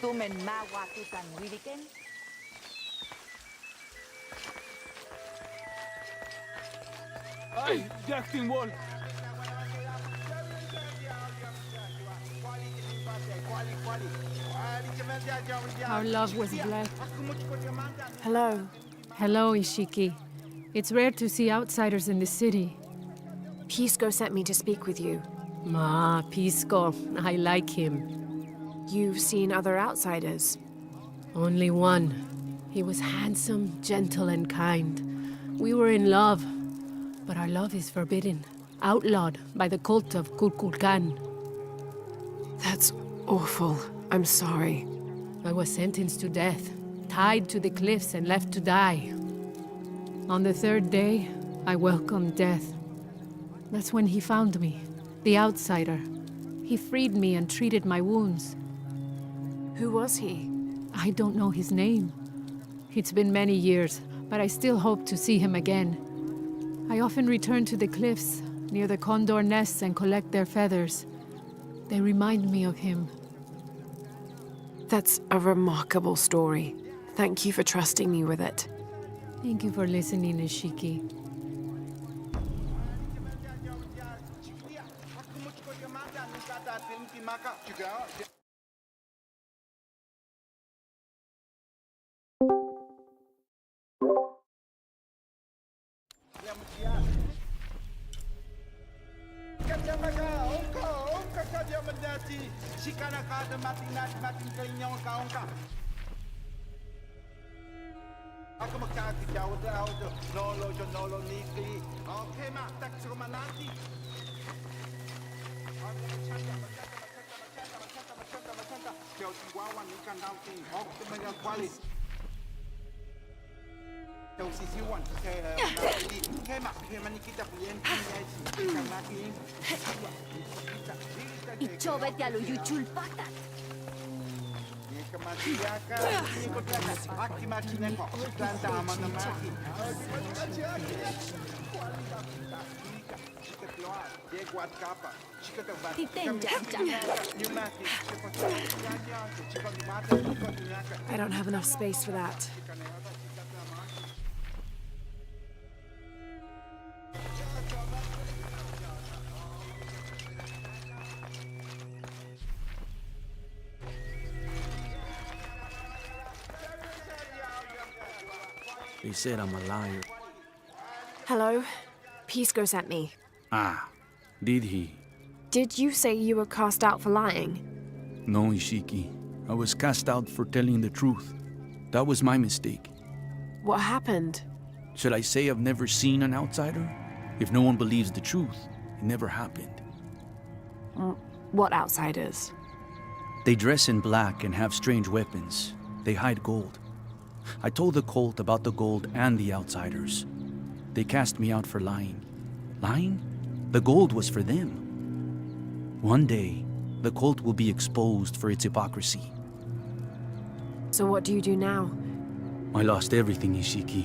Tumen mawa tutan wiriken. Ay, Jackson Wall. Our love was blessed. Hello. Hello, Ishiki. It's rare to see outsiders in the city. Pisco sent me to speak with you. Ma, Pisco. I like him. You've seen other outsiders? Only one. He was handsome, gentle, and kind. We were in love. But our love is forbidden. Outlawed by the cult of Kukulkan. That's awful. I'm sorry. I was sentenced to death, tied to the cliffs and left to die. On the third day, I welcomed death. That's when he found me, the outsider. He freed me and treated my wounds. Who was he? I don't know his name. It's been many years, but I still hope to see him again. I often return to the cliffs, near the condor nests, and collect their feathers. They remind me of him. That's a remarkable story. Thank you for trusting me with it. Thank you for listening, Ishiki. Ichobete a lo yuchulpatat. I don't have enough space for that. They said I'm a liar. Hello? Pisco sent me. Ah, did he? Did you say you were cast out for lying? No, Ishiki. I was cast out for telling the truth. That was my mistake. What happened? Should I say I've never seen an outsider? If no one believes the truth, it never happened. What outsiders? They dress in black and have strange weapons. They hide gold. I told the cult about the gold and the outsiders. They cast me out for lying. Lying? The gold was for them. One day, the cult will be exposed for its hypocrisy. So what do you do now? I lost everything, Ishiki.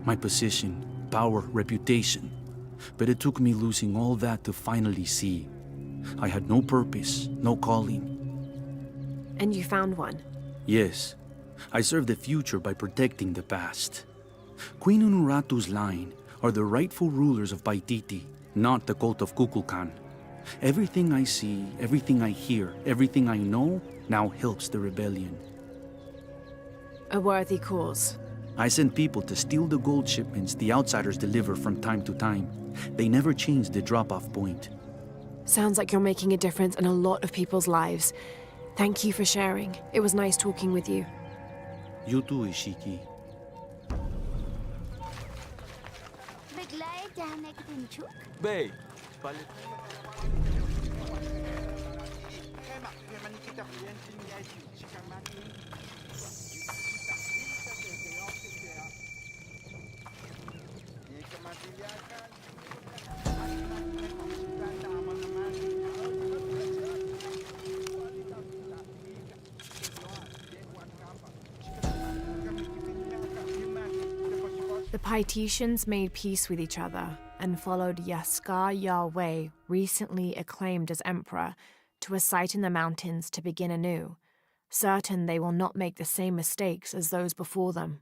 My position, power, reputation. But it took me losing all that to finally see. I had no purpose, no calling. And you found one? Yes, I serve the future by protecting the past. Queen Unuratu's line are the rightful rulers of Paititi, not the cult of Kukulkan. Everything I see, everything I hear, everything I know now helps the rebellion. A worthy cause. I send people to steal the gold shipments the outsiders deliver from time to time. They never change the drop-off point. Sounds like you're making a difference in a lot of people's lives. Thank you for sharing. It was nice talking with you. You too, Ishiki. Bay, The Paititians made peace with each other and followed Yaskar Yahweh, recently acclaimed as emperor, to a site in the mountains to begin anew, certain they will not make the same mistakes as those before them.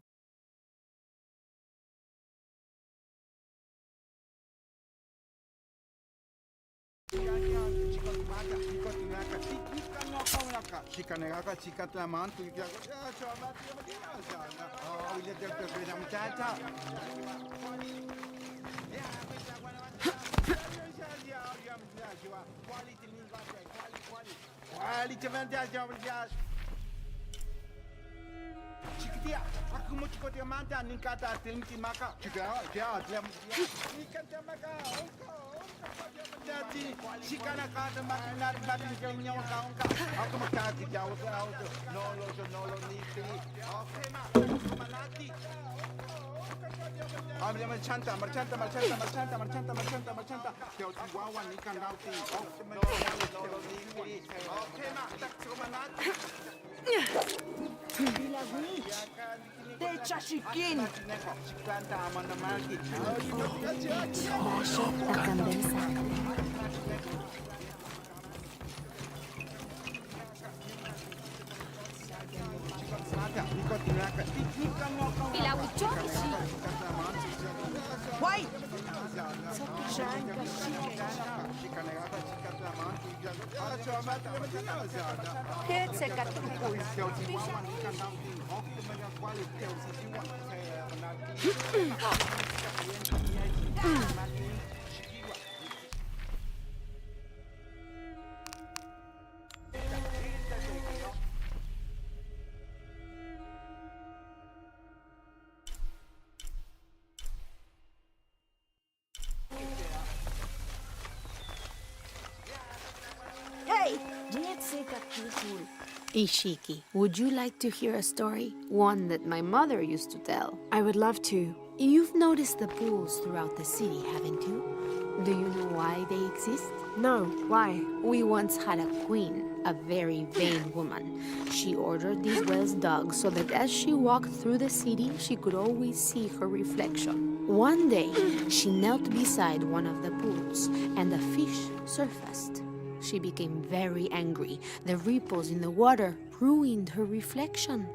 Ishiki, would you like to hear a story? One that my mother used to tell. I would love to. You've noticed the pools throughout the city, haven't you? Do you know why they exist? No, why? We once had a queen, a very vain woman. She ordered these wells dug so that as she walked through the city, she could always see her reflection. One day, she knelt beside one of the pools, and a fish surfaced. She became very angry. The ripples in the water ruined her reflection.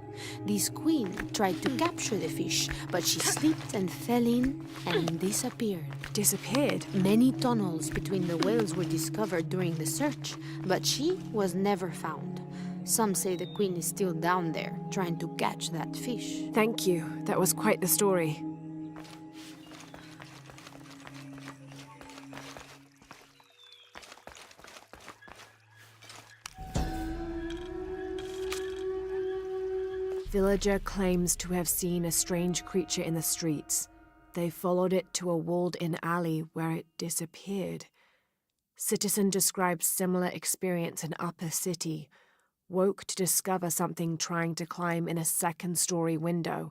This queen tried to capture the fish, but she slipped and fell in and disappeared. Disappeared? Many tunnels between the whales were discovered during the search, but she was never found. Some say the queen is still down there, trying to catch that fish. Thank you. That was quite the story. Villager claims to have seen a strange creature in the streets. They followed it to a walled-in alley where it disappeared. Citizen describes similar experience in Upper City. Woke to discover something trying to climb in a second-story window.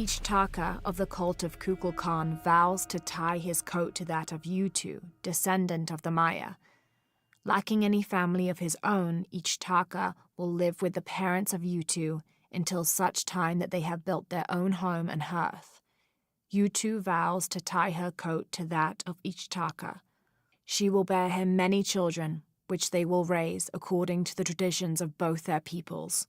Each Taka of the cult of Kukulkan vows to tie his coat to that of Yutu, descendant of the Maya. Lacking any family of his own, each Taka will live with the parents of Yutu until such time that they have built their own home and hearth. Yutu vows to tie her coat to that of each Taka. She will bear him many children, which they will raise according to the traditions of both their peoples.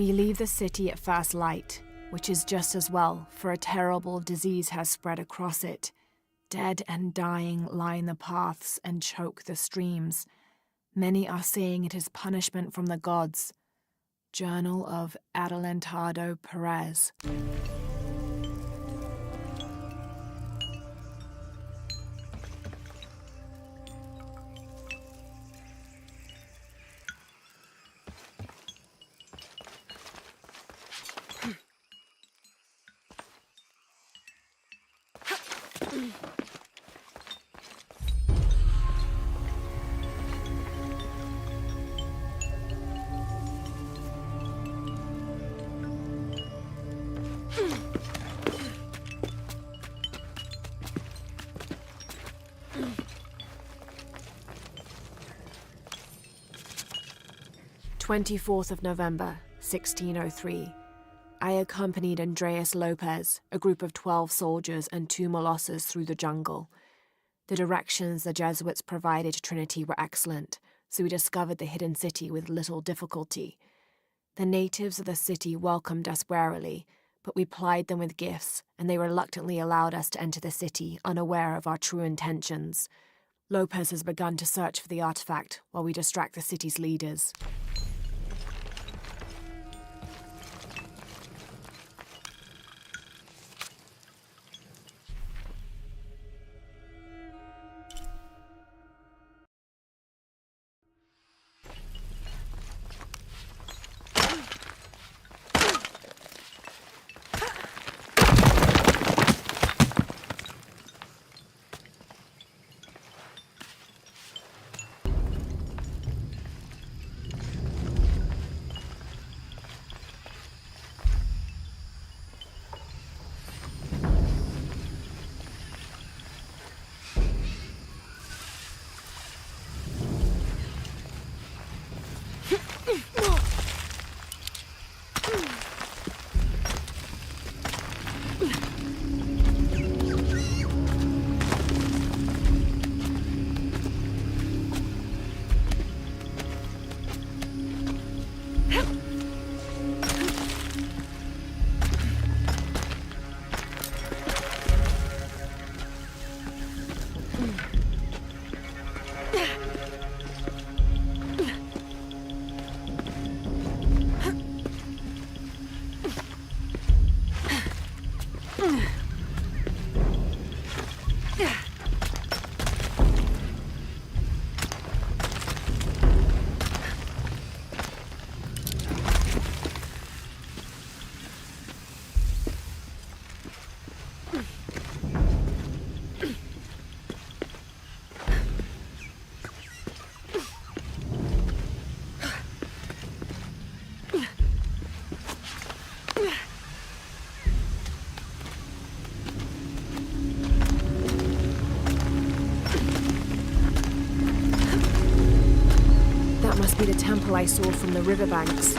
We leave the city at first light, which is just as well, for a terrible disease has spread across it. Dead and dying line the paths and choke the streams. Many are saying it is punishment from the gods. Journal of Adelantado Perez. November 1603. I accompanied Andreas Lopez, a group of 12 soldiers and 2 Molossas through the jungle. The directions the Jesuits provided to Trinity were excellent, so we discovered the hidden city with little difficulty. The natives of the city welcomed us warily, but we plied them with gifts, and they reluctantly allowed us to enter the city, unaware of our true intentions. Lopez has begun to search for the artifact while we distract the city's leaders. be the temple I saw from the riverbanks.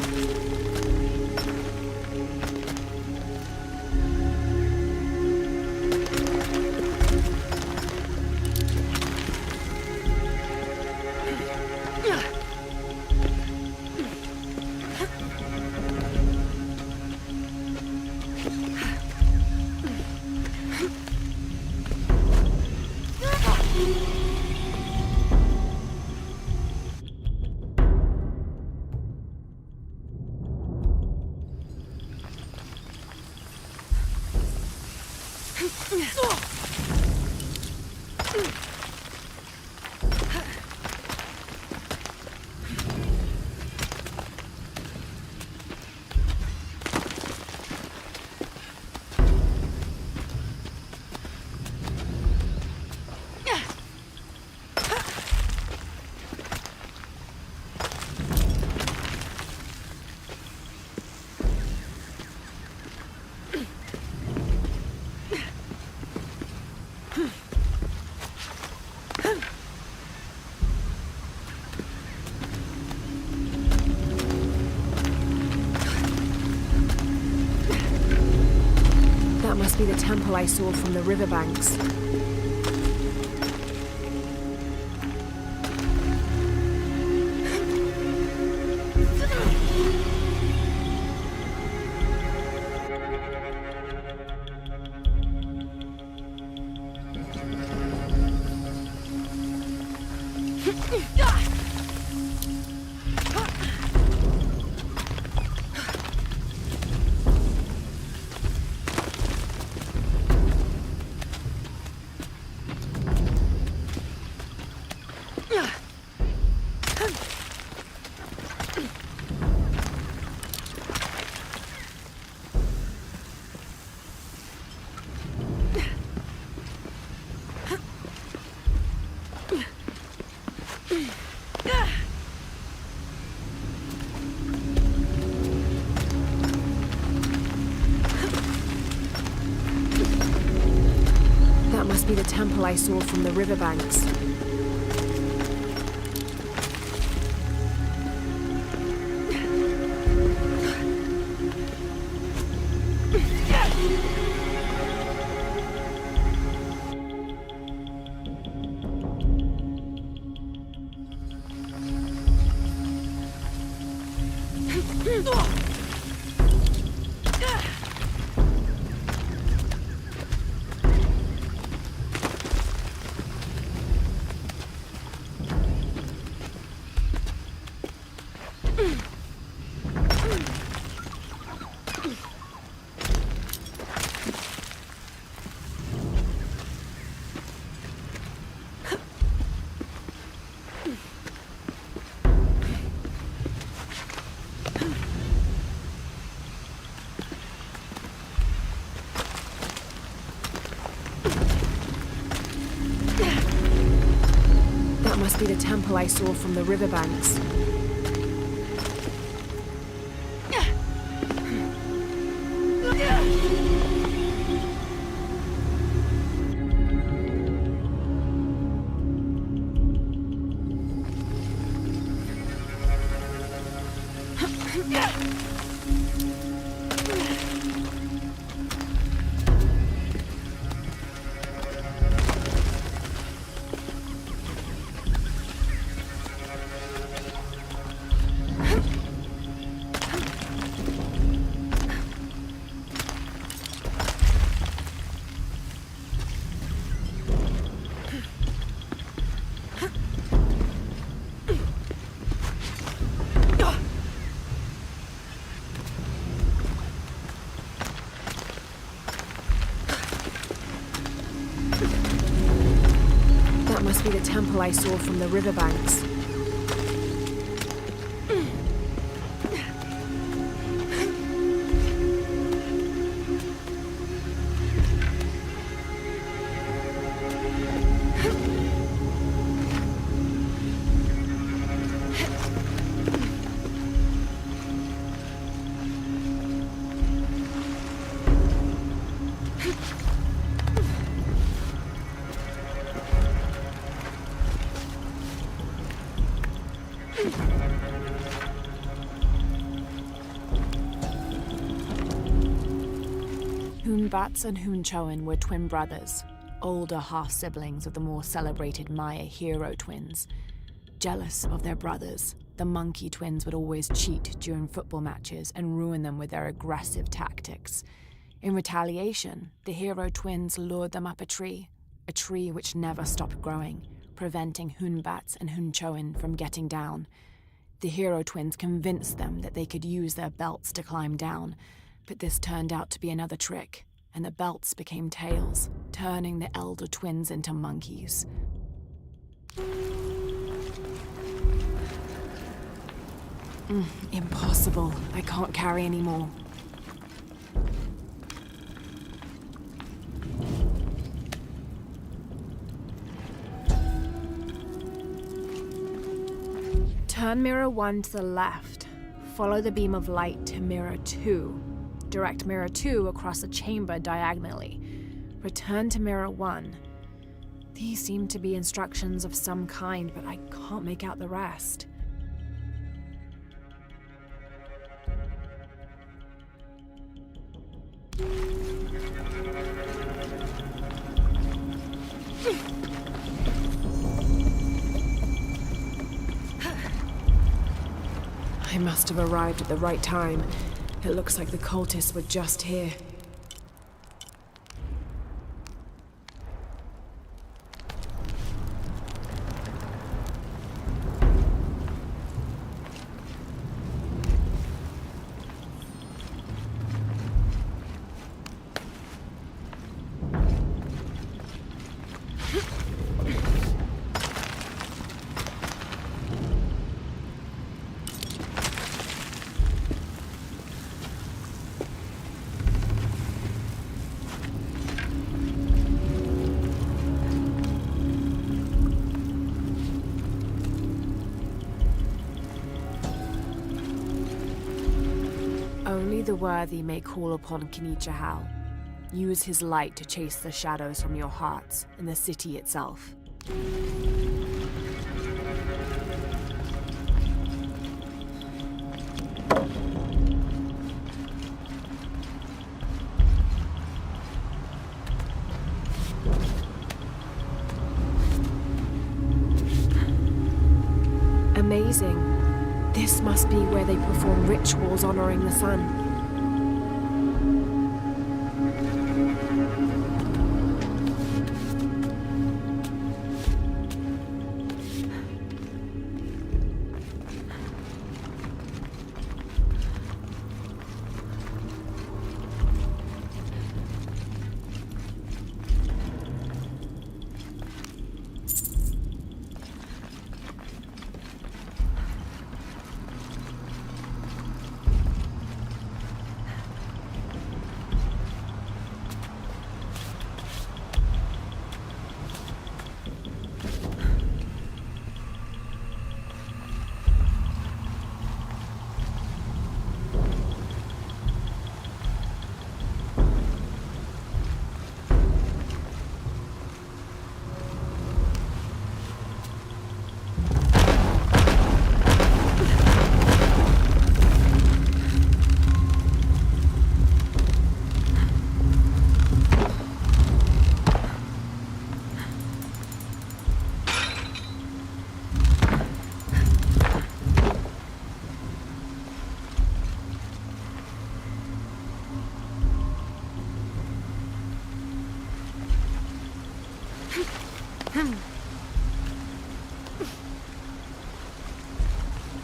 That must be the temple I saw from the riverbanks. That must be the temple I saw from the riverbanks. That must be the temple I saw from the riverbanks. That must be the temple I saw from the riverbanks. Hunbats and Hunchoin were twin brothers, older half-siblings of the more celebrated Maya hero twins. Jealous of their brothers, the monkey twins would always cheat during football matches and ruin them with their aggressive tactics. In retaliation, the hero twins lured them up a tree which never stopped growing, preventing Hunbats and Hunchoin from getting down. The hero twins convinced them that they could use their belts to climb down, but this turned out to be another trick, and the belts became tails, turning the elder twins into monkeys. Impossible. I can't carry anymore. Turn mirror 1 to the left. Follow the beam of light to mirror 2. Direct mirror 2 across the chamber diagonally. Return to mirror 1. These seem to be instructions of some kind, but I can't make out the rest. I must have arrived at the right time. It looks like the cultists were just here. Only the worthy may call upon Kinichahal. Use his light to chase the shadows from your hearts and the city itself. Amazing. This must be where they perform rituals honoring the sun.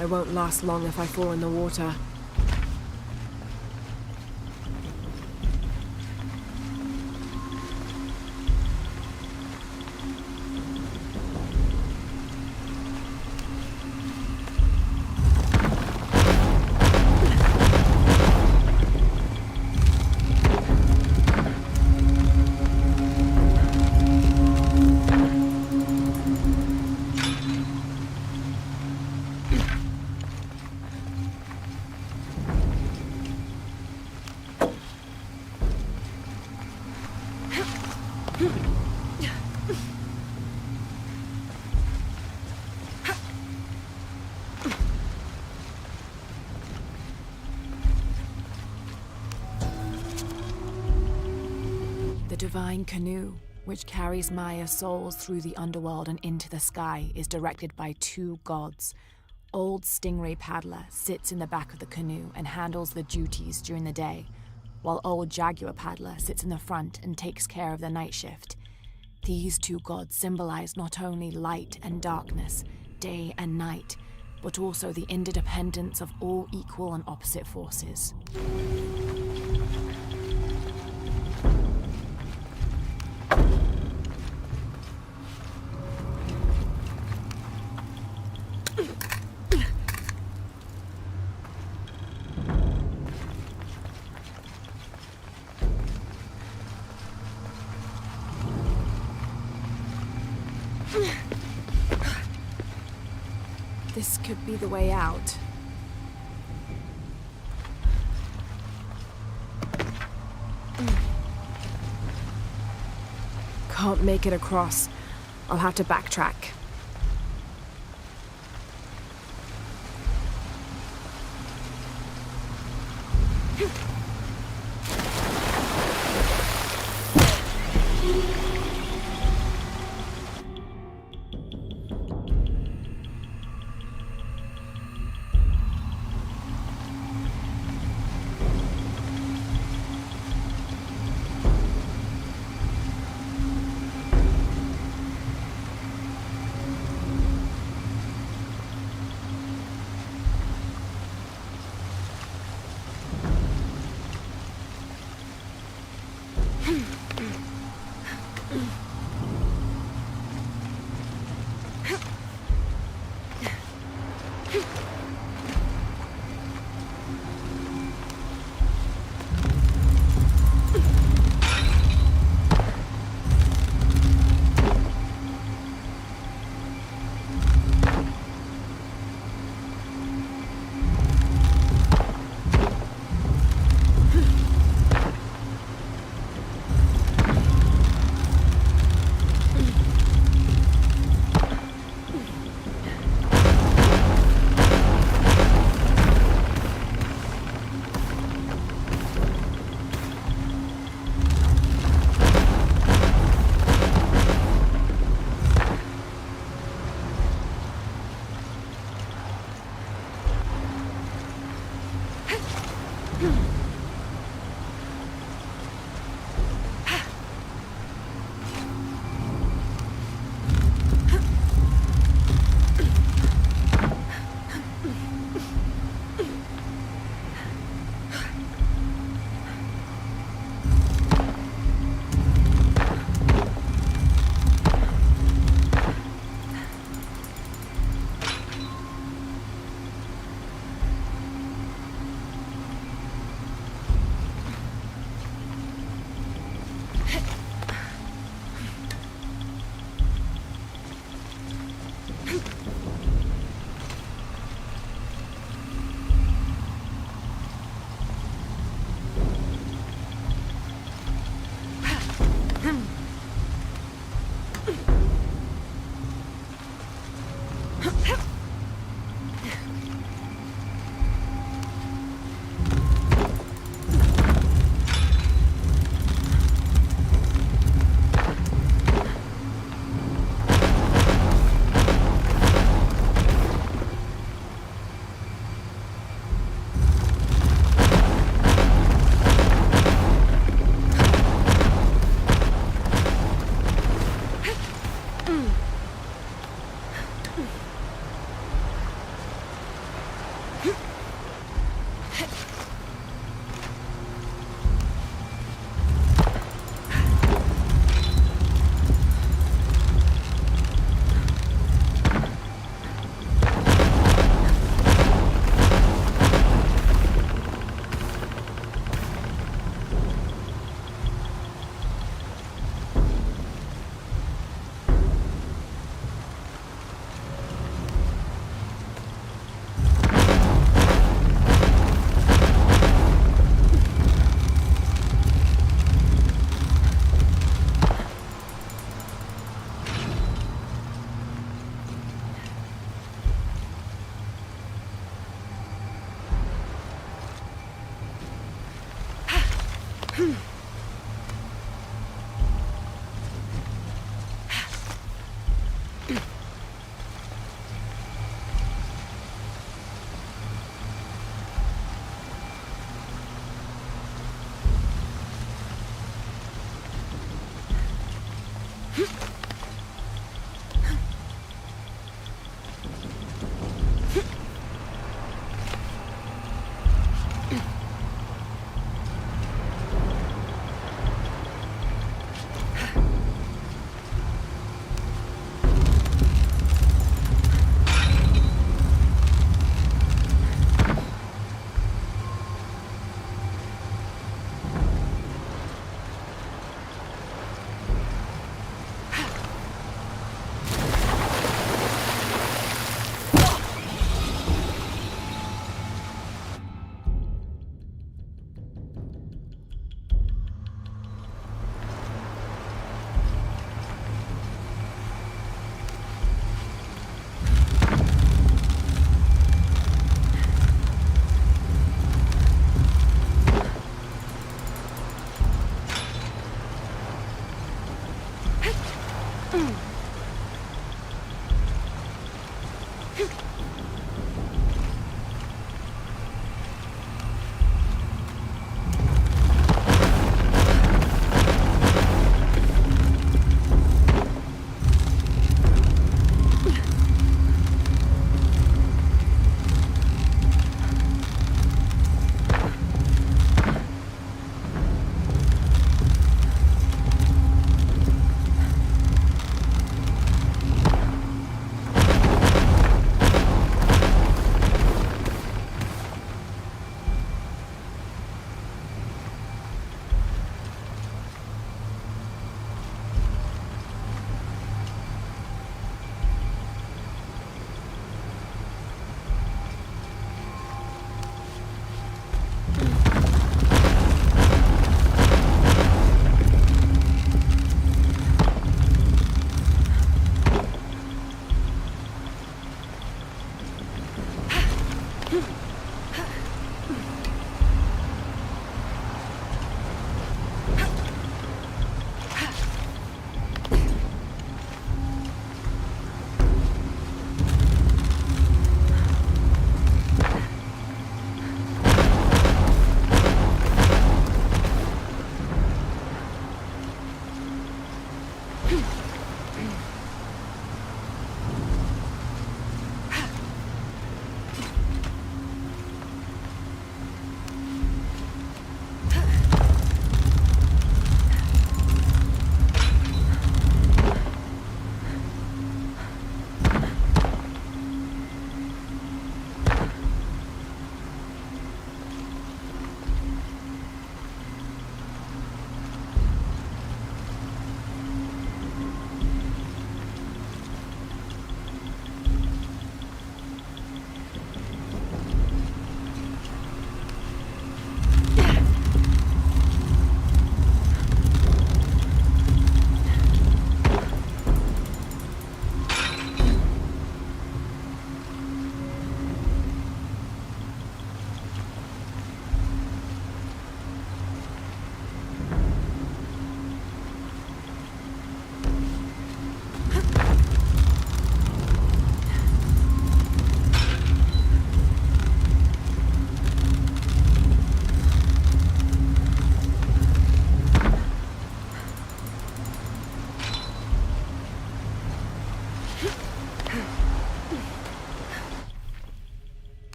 I won't last long if I fall in the water. divine canoe, which carries Maya's souls through the underworld and into the sky, is directed by two gods. Old Stingray Paddler sits in the back of the canoe and handles the duties during the day, while Old Jaguar Paddler sits in the front and takes care of the night shift. These two gods symbolize not only light and darkness, day and night, but also the interdependence of all equal and opposite forces. This could be the way out. Can't make it across. I'll have to backtrack.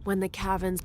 When the caverns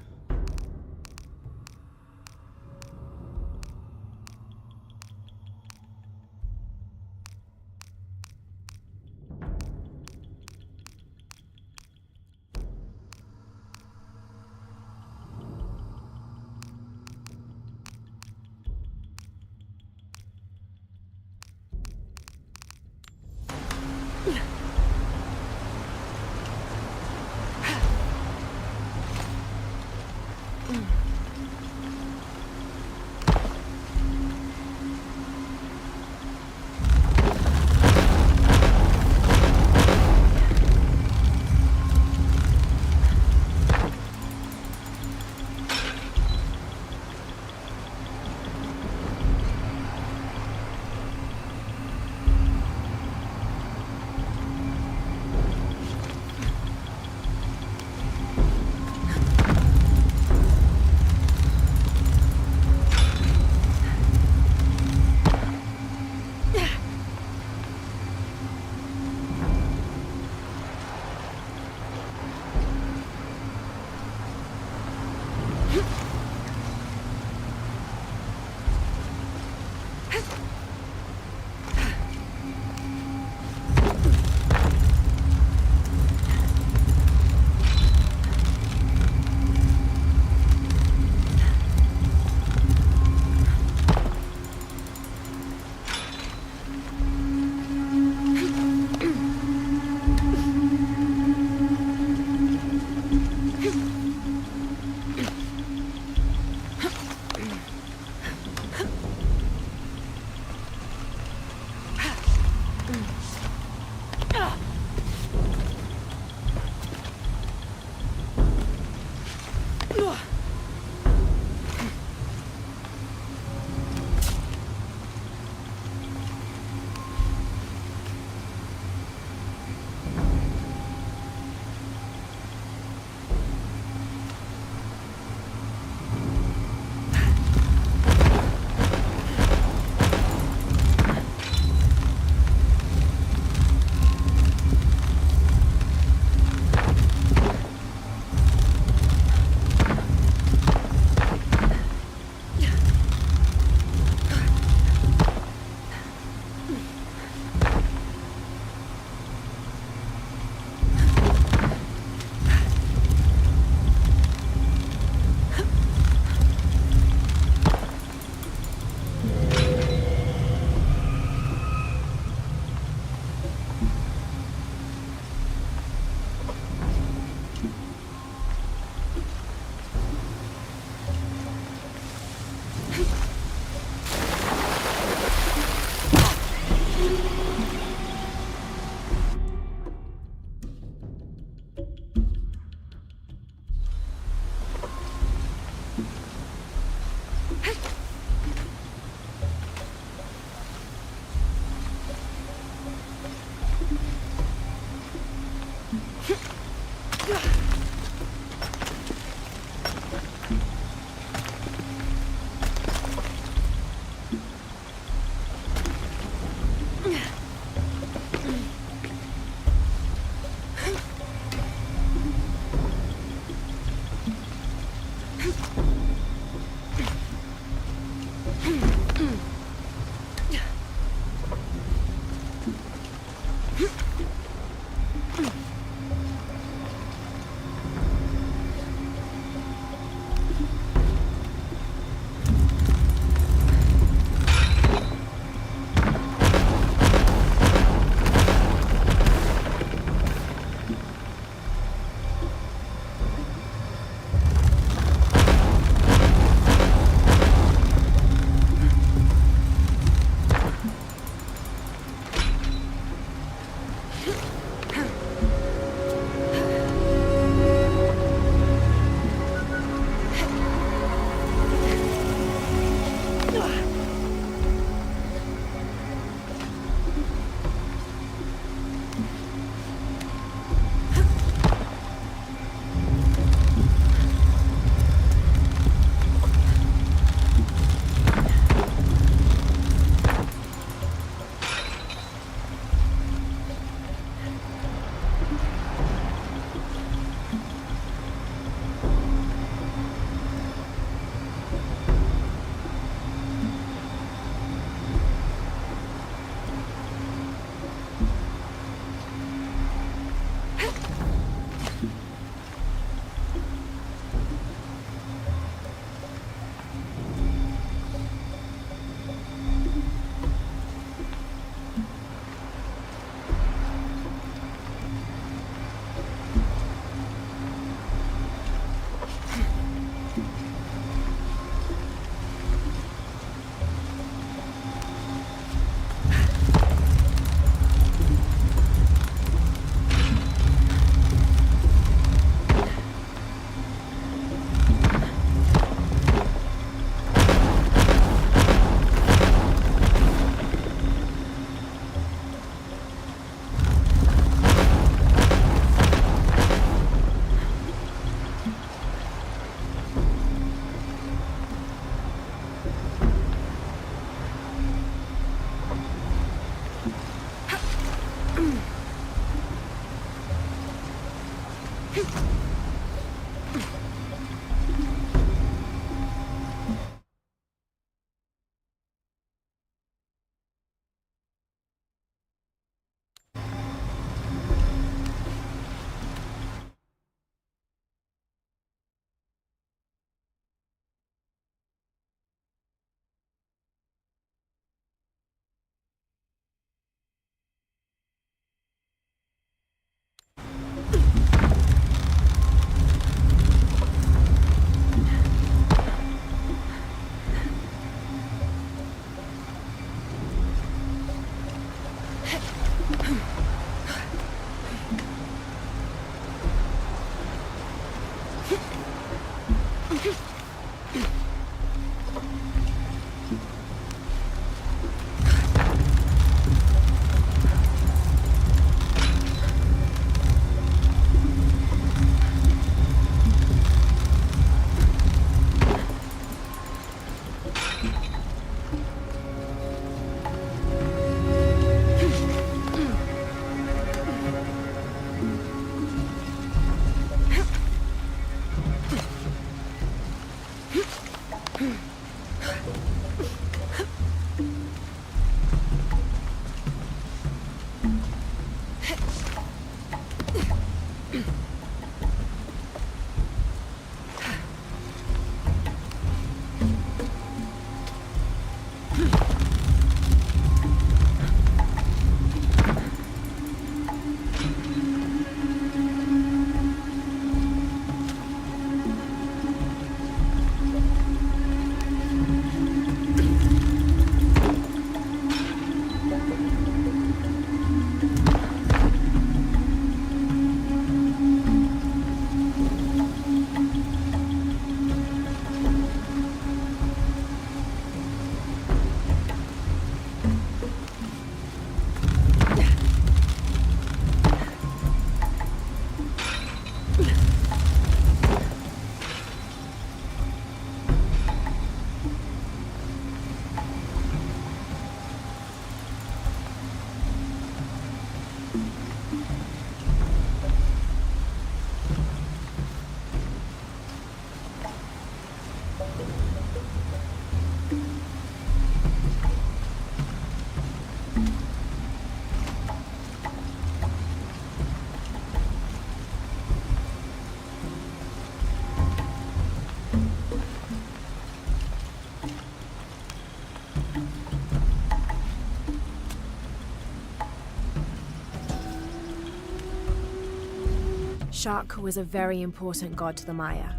Shak was a very important god to the Maya.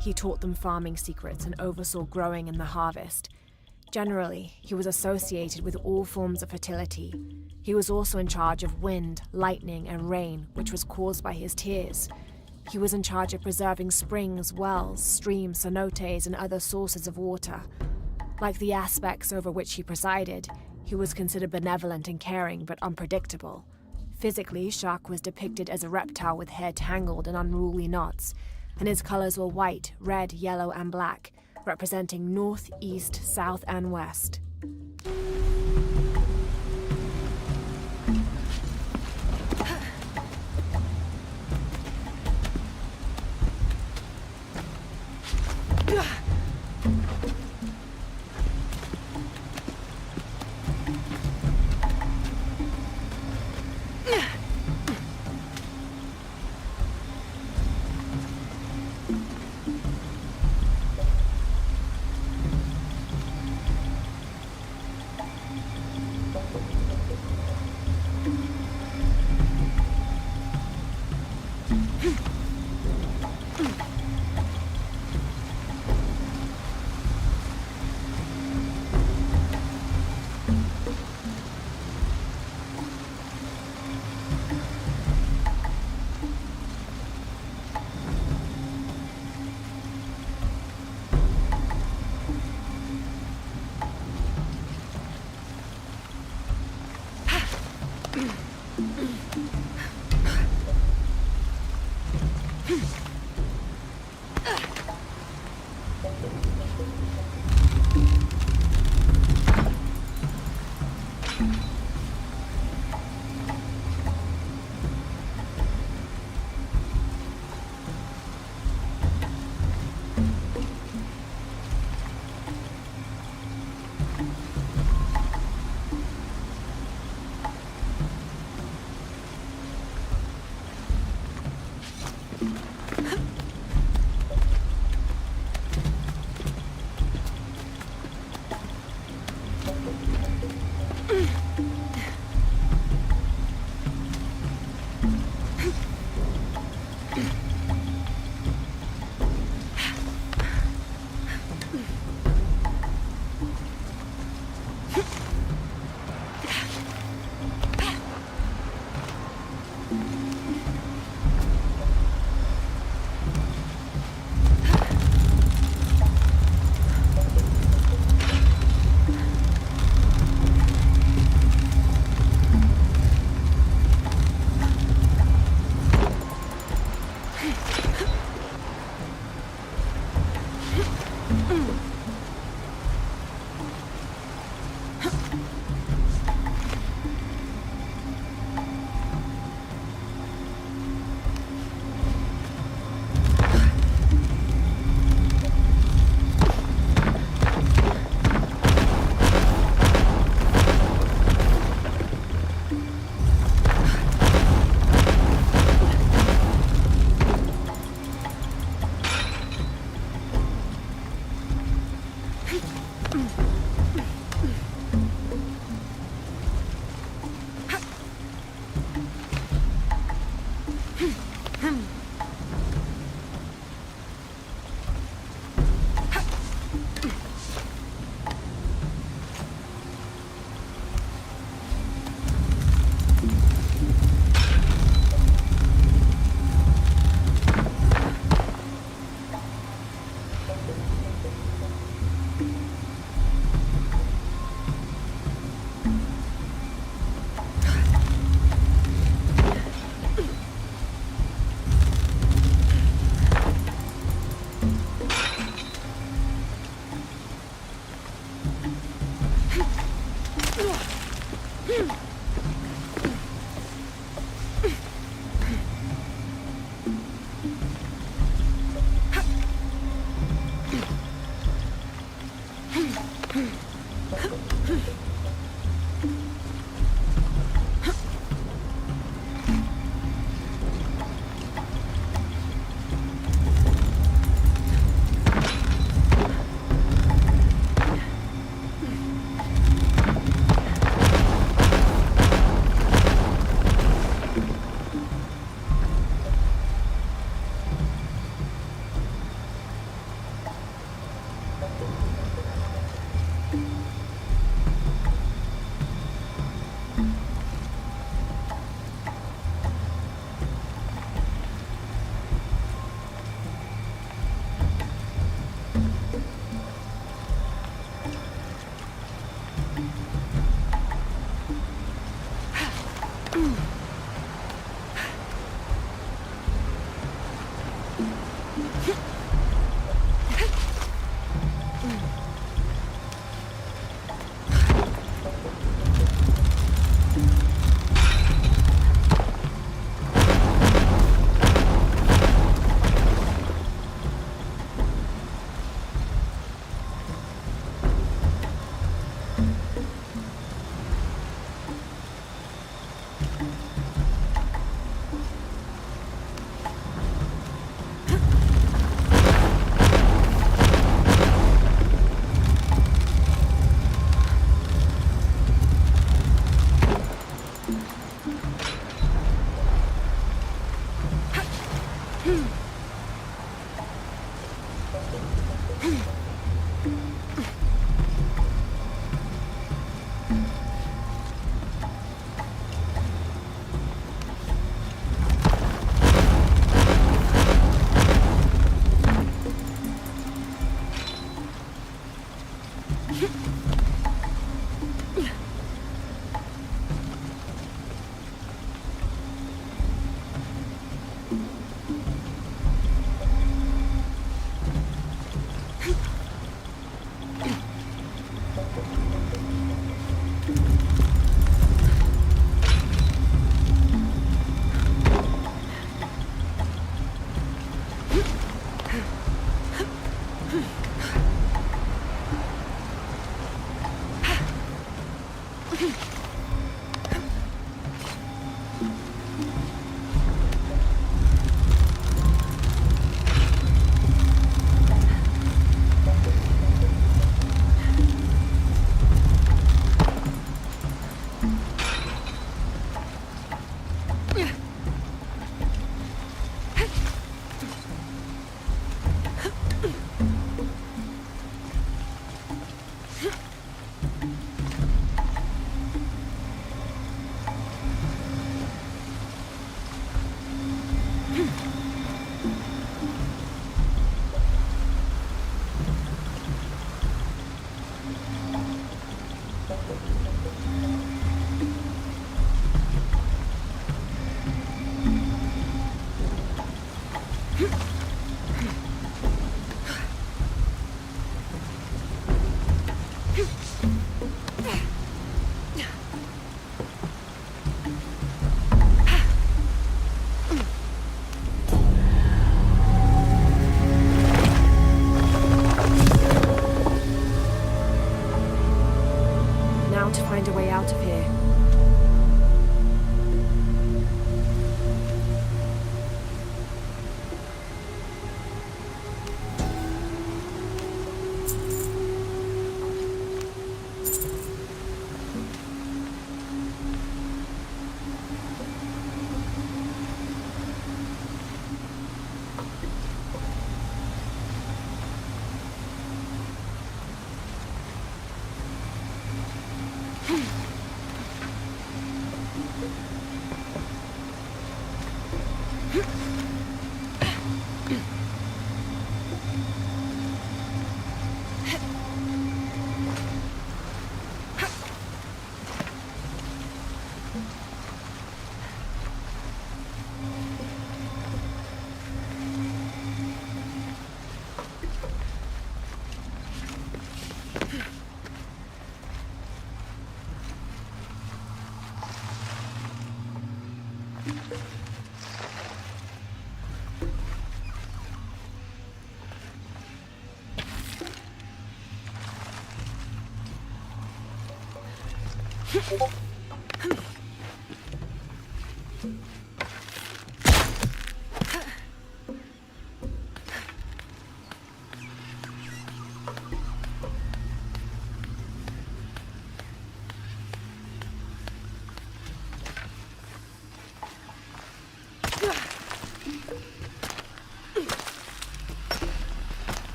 He taught them farming secrets and oversaw growing and the harvest. Generally, he was associated with all forms of fertility. He was also in charge of wind, lightning, and rain, which was caused by his tears. He was in charge of preserving springs, wells, streams, cenotes, and other sources of water. Like the aspects over which he presided, he was considered benevolent and caring, but unpredictable. Physically, Shak was depicted as a reptile with hair tangled in unruly knots, and his colors were white, red, yellow, and black, representing north, east, south, and west.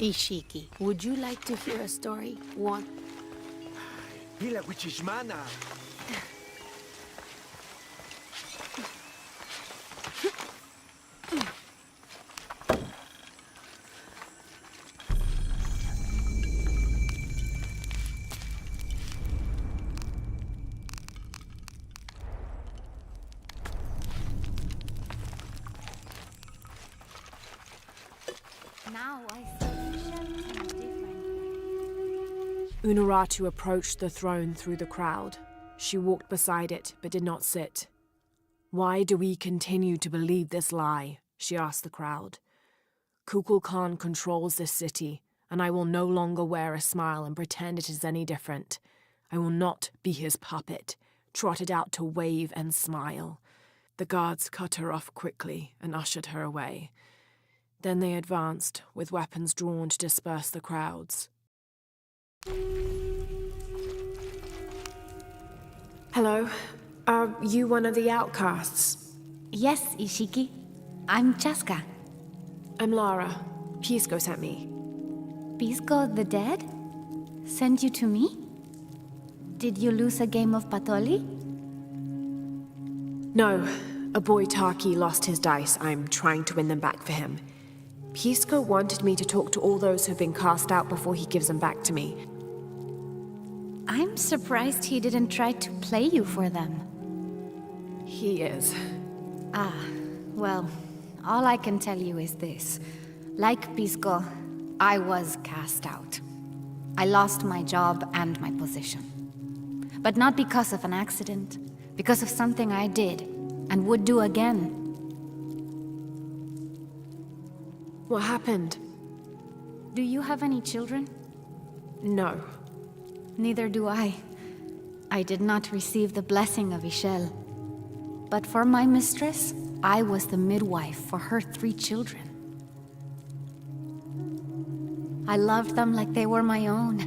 Ishiki, would you like to hear a story? One. Pila Wichishmana. Now I see Michelle in a different way. Unuratu approached the throne through the crowd. She walked beside it, but did not sit. "Why do we continue to believe this lie?" she asked the crowd. "Kukulkan controls this city, and I will no longer wear a smile and pretend it is any different. I will not be his puppet, trotted out to wave and smile." The guards cut her off quickly and ushered her away. Then they advanced, with weapons drawn to disperse the crowds. Hello. Are you one of the outcasts? Yes, Ishiki. I'm Chaska. I'm Lara. Pisco sent me. Pisco the dead? Sent you to me? Did you lose a game of Patoli? No. A boy Taki lost his dice. I'm trying to win them back for him. Pisco wanted me to talk to all those who've been cast out before he gives them back to me. I'm surprised he didn't try to play you for them. He is. Ah, well, all I can tell you is this. Like Pisco, I was cast out. I lost my job and my position. But not because of an accident, because of something I did and would do again. What happened? Do you have any children? No. Neither do I. I did not receive the blessing of Ishel. But for my mistress, I was the midwife for her 3 children. I loved them like they were my own,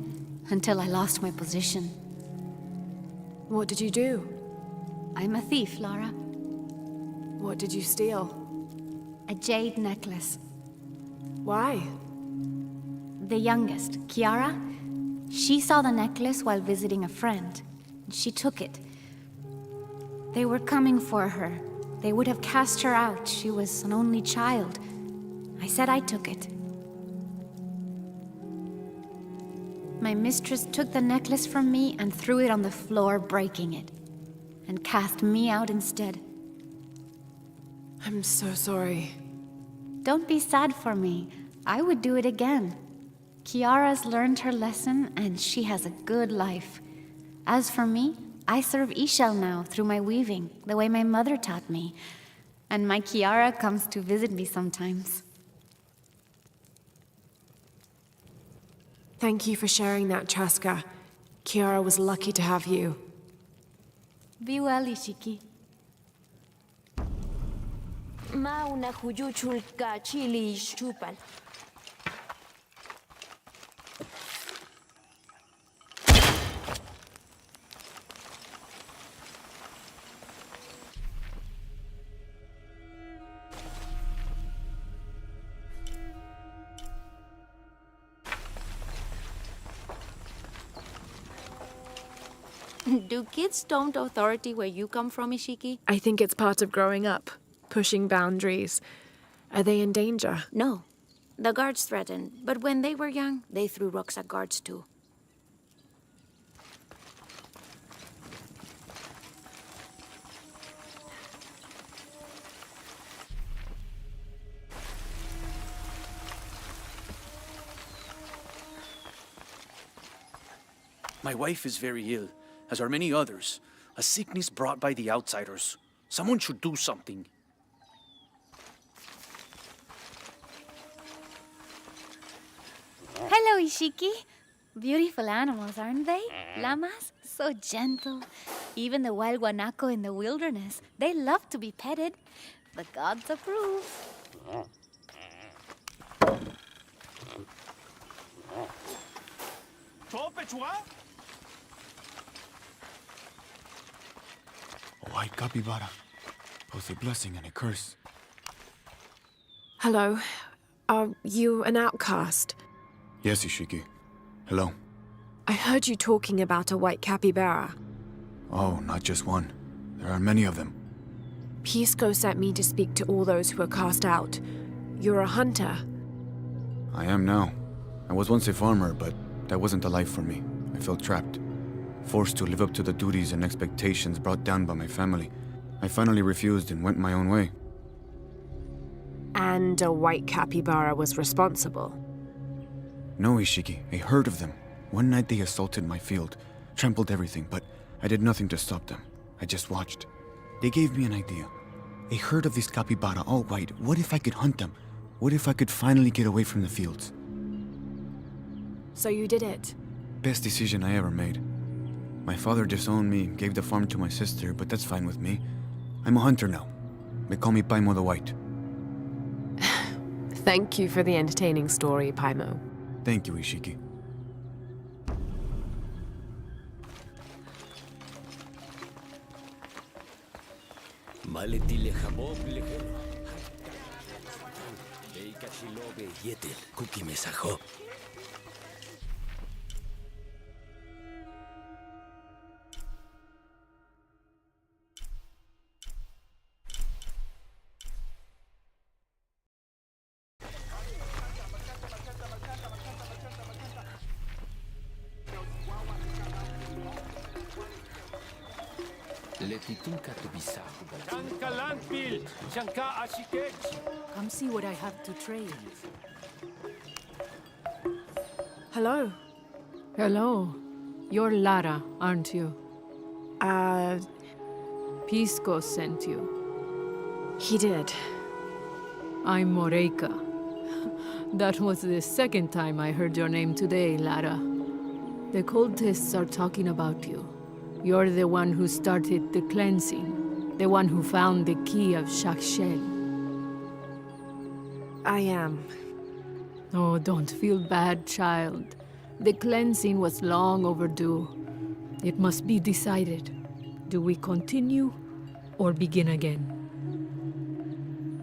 until I lost my position. What did you do? I'm a thief, Lara. What did you steal? A jade necklace. Why? The youngest, Kiara, she saw the necklace while visiting a friend. She took it. They were coming for her. They would have cast her out. She was an only child. I said I took it. My mistress took the necklace from me and threw it on the floor, breaking it, and cast me out instead. I'm so sorry. Don't be sad for me. I would do it again. Kiara's learned her lesson, and she has a good life. As for me, I serve Ishel now through my weaving, the way my mother taught me. And my Kiara comes to visit me sometimes. Thank you for sharing that, Chaska. Kiara was lucky to have you. Be well, Ishiki. Ma una huyuchul ka chili shupal. Do kids don't authority where you come from, Ishiki? I think it's part of growing up, pushing boundaries. Are they in danger? No. The guards threatened, but when they were young, they threw rocks at guards too. My wife is very ill, as are many others. A sickness brought by the outsiders. Someone should do something. Hello, Ishiki. Beautiful animals, aren't they? Llamas? So gentle. Even the wild guanaco in the wilderness. They love to be petted. The gods approve. A white capybara. Both a blessing and a curse. Hello. Are you an outcast? Yes, Ishiki. Hello. I heard you talking about a white capybara. Oh, not just one. There are many of them. Pisco sent me to speak to all those who were cast out. You're a hunter. I am now. I was once a farmer, but that wasn't the life for me. I felt trapped. Forced to live up to the duties and expectations brought down by my family. I finally refused and went my own way. And a white capybara was responsible. No, Ishiki. A herd of them. One night they assaulted my field, trampled everything, but I did nothing to stop them. I just watched. They gave me an idea. A herd of these capybara, all white. What if I could hunt them? What if I could finally get away from the fields? So you did it? Best decision I ever made. My father disowned me, gave the farm to my sister, but that's fine with me. I'm a hunter now. They call me Paimo the White. Thank you for the entertaining story, Paimo. Thank you, Ishiki. Maleti lehabob lehero. Eika shilobe yetel kuki mesajo. Come see what I have to trade. Hello. Hello. You're Lara, aren't you? Pisco sent you. He did. I'm Moreika. That was the second time I heard your name today, Lara. The cultists are talking about you. You're the one who started the cleansing, the one who found the key of Shakshel. I am. Oh, don't feel bad, child. The cleansing was long overdue. It must be decided. Do we continue or begin again?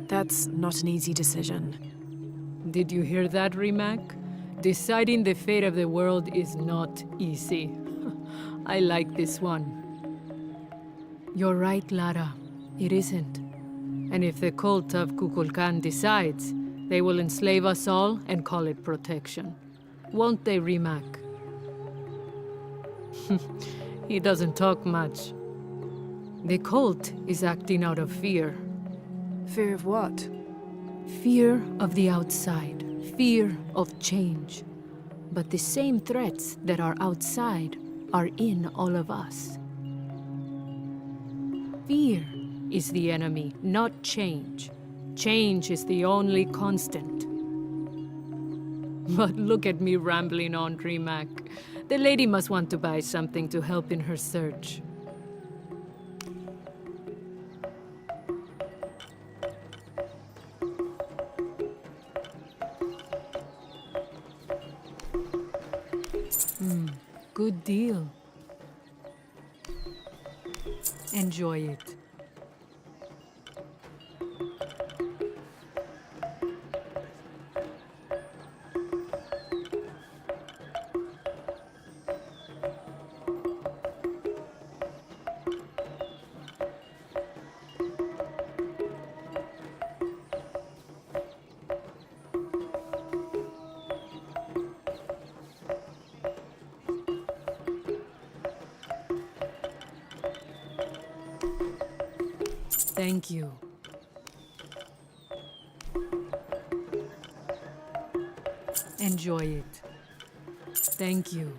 That's not an easy decision. Did you hear that, Rimac? Deciding the fate of the world is not easy. I like this one. You're right, Lara. It isn't. And if the cult of Kukulkan decides, they will enslave us all and call it protection. Won't they, Rimac? He doesn't talk much. The cult is acting out of fear. Fear of what? Fear of the outside. Fear of change. But the same threats that are outside are in all of us. Fear is the enemy, not change. Change is the only constant. But look at me rambling on, Rimac. The lady must want to buy something to help in her search. Good deal. Enjoy it. Thank you. Enjoy it. Thank you.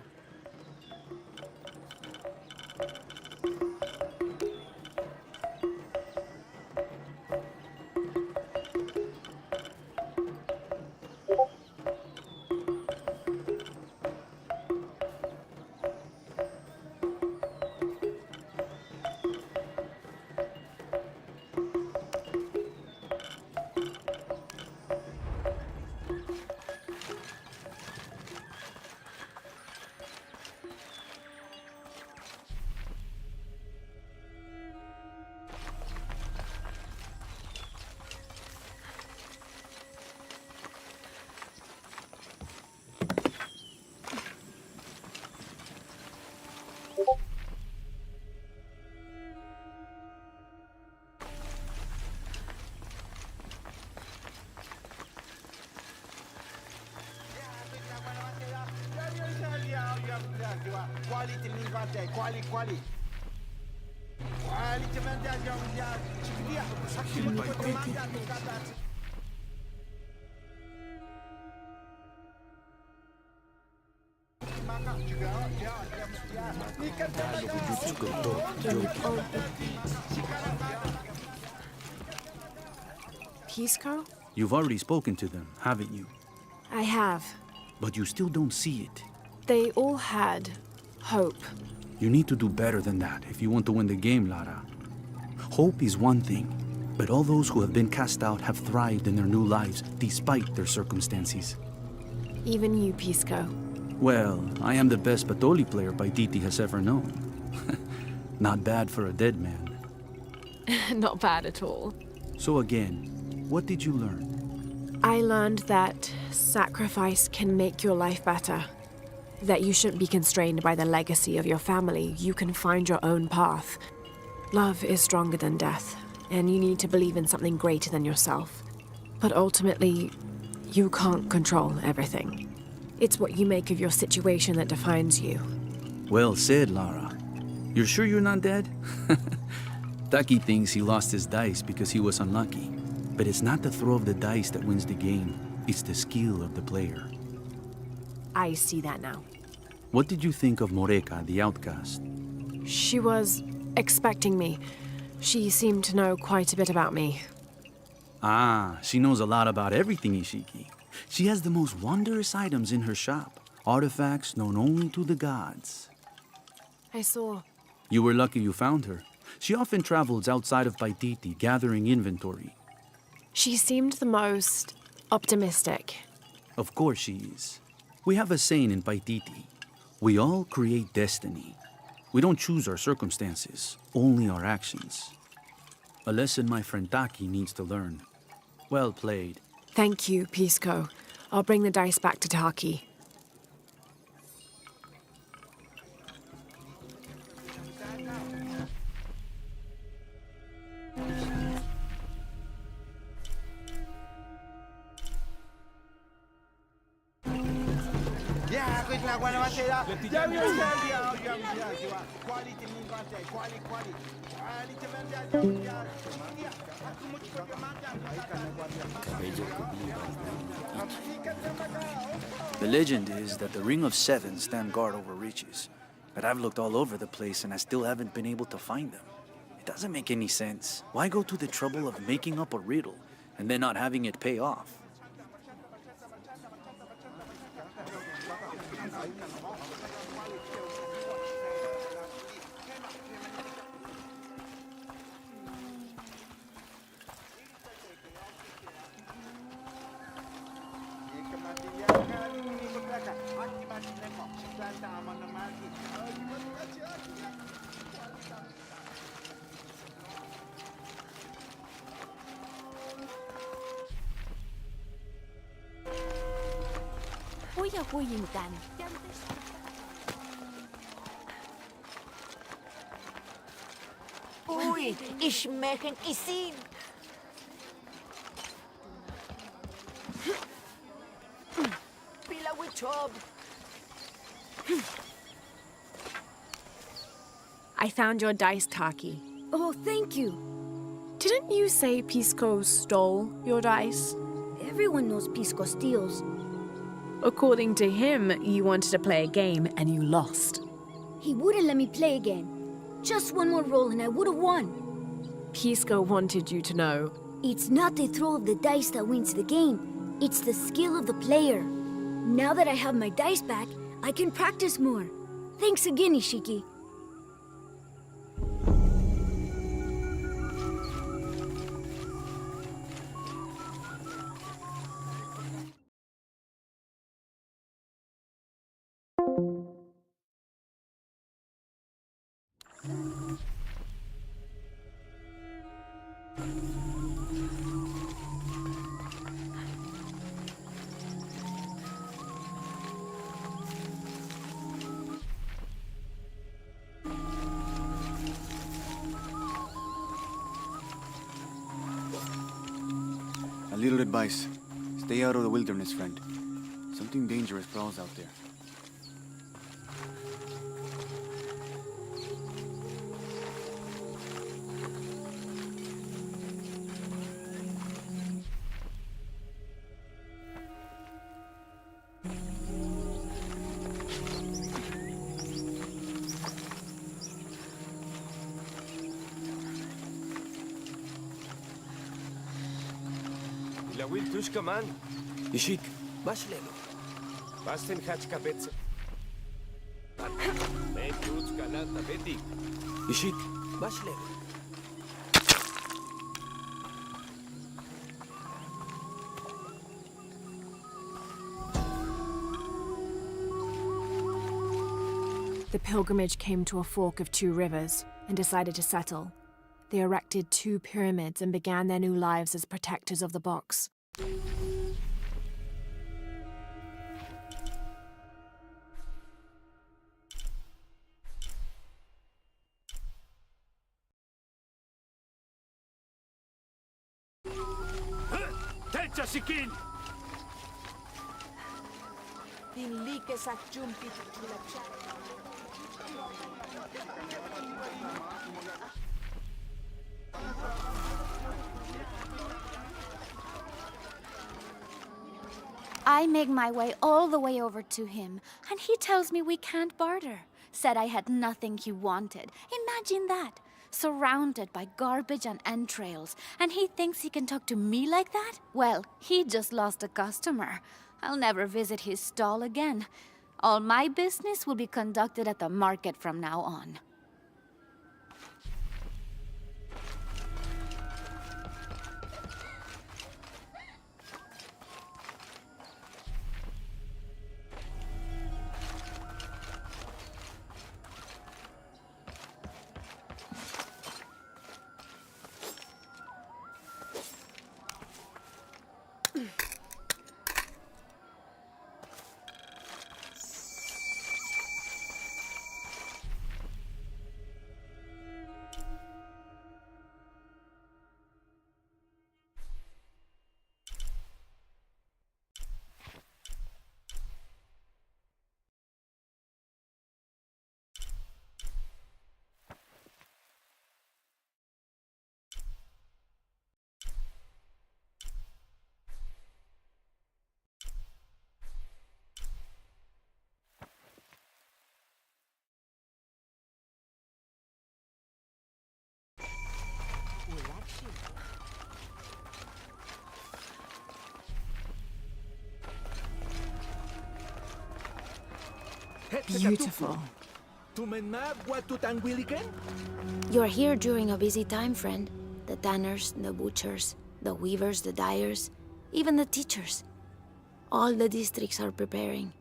Pisco? You've already spoken to them, haven't you? I have. But you still don't see it. They all had hope. You need to do better than that if you want to win the game, Lara. Hope is one thing, but all those who have been cast out have thrived in their new lives despite their circumstances. Even you, Pisco. Well, I am the best Batoli player Paititi has ever known. Not bad for a dead man. Not bad at all. So again, what did you learn? I learned that sacrifice can make your life better. That you shouldn't be constrained by the legacy of your family. You can find your own path. Love is stronger than death, and you need to believe in something greater than yourself. But ultimately, you can't control everything. It's what you make of your situation that defines you. Well said, Lara. You're sure you're not dead? Taki thinks he lost his dice because he was unlucky. But it's not the throw of the dice that wins the game. It's the skill of the player. I see that now. What did you think of Moreka, the outcast? She was expecting me. She seemed to know quite a bit about me. Ah, she knows a lot about everything, Ishiki. She has the most wondrous items in her shop. Artifacts known only to the gods. I saw. You were lucky you found her. She often travels outside of Paititi, gathering inventory. She seemed the most optimistic. Of course she is. We have a saying in Paititi. We all create destiny. We don't choose our circumstances, only our actions. A lesson my friend Taki needs to learn. Well played. Thank you, Pisco. I'll bring the dice back to Taki. The legend is that the Ring of Seven stand guard over riches. But I've looked all over the place and I still haven't been able to find them. It doesn't make any sense. Why go to the trouble of making up a riddle and then not having it pay off? Huya-huyintan. Uy, ishmeken isin. Pila wichob. I found your dice, Taki. Oh, thank you. Didn't you say Pisco stole your dice? Everyone knows Pisco steals. According to him, you wanted to play a game and you lost. He wouldn't let me play again. Just one more roll and I would have won. Pisco wanted you to know. It's not the throw of the dice that wins the game. It's the skill of the player. Now that I have my dice back, I can practice more. Thanks again, Ishiki. A little advice. Stay out of the wilderness, friend. Something dangerous prowls out there. La will tushka man. Ishik, Mashlelo. Basten hachkabetze. Men tushka lanta beti. Ishik, Mashlelo. The pilgrimage came to a fork of two rivers and decided to settle. They erected 2 pyramids and began their new lives as protectors of the box. Techa sikin! Dinlike sa jumpi I make my way all the way over to him, and he tells me we can't barter. Said I had nothing he wanted. Imagine that. Surrounded by garbage and entrails, and he thinks he can talk to me like that? Well, he just lost a customer. I'll never visit his stall again. All my business will be conducted at the market from now on. Beautiful. You're here during a busy time, friend. The tanners, the butchers, the weavers, the dyers, even the teachers. All the districts are preparing.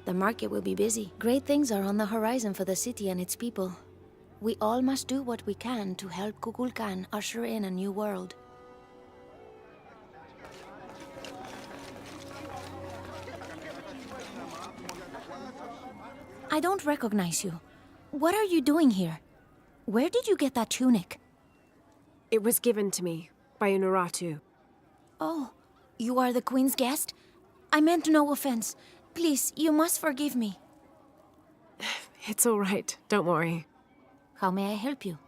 The market will be busy. Great things are on the horizon for the city and its people. We all must do what we can to help Kukulkan usher in a new world. I don't recognize you. What are you doing here? Where did you get that tunic? It was given to me by Unuratu. Oh, you are the Queen's guest? I meant no offense. Please, you must forgive me. It's all right, don't worry. How may I help you?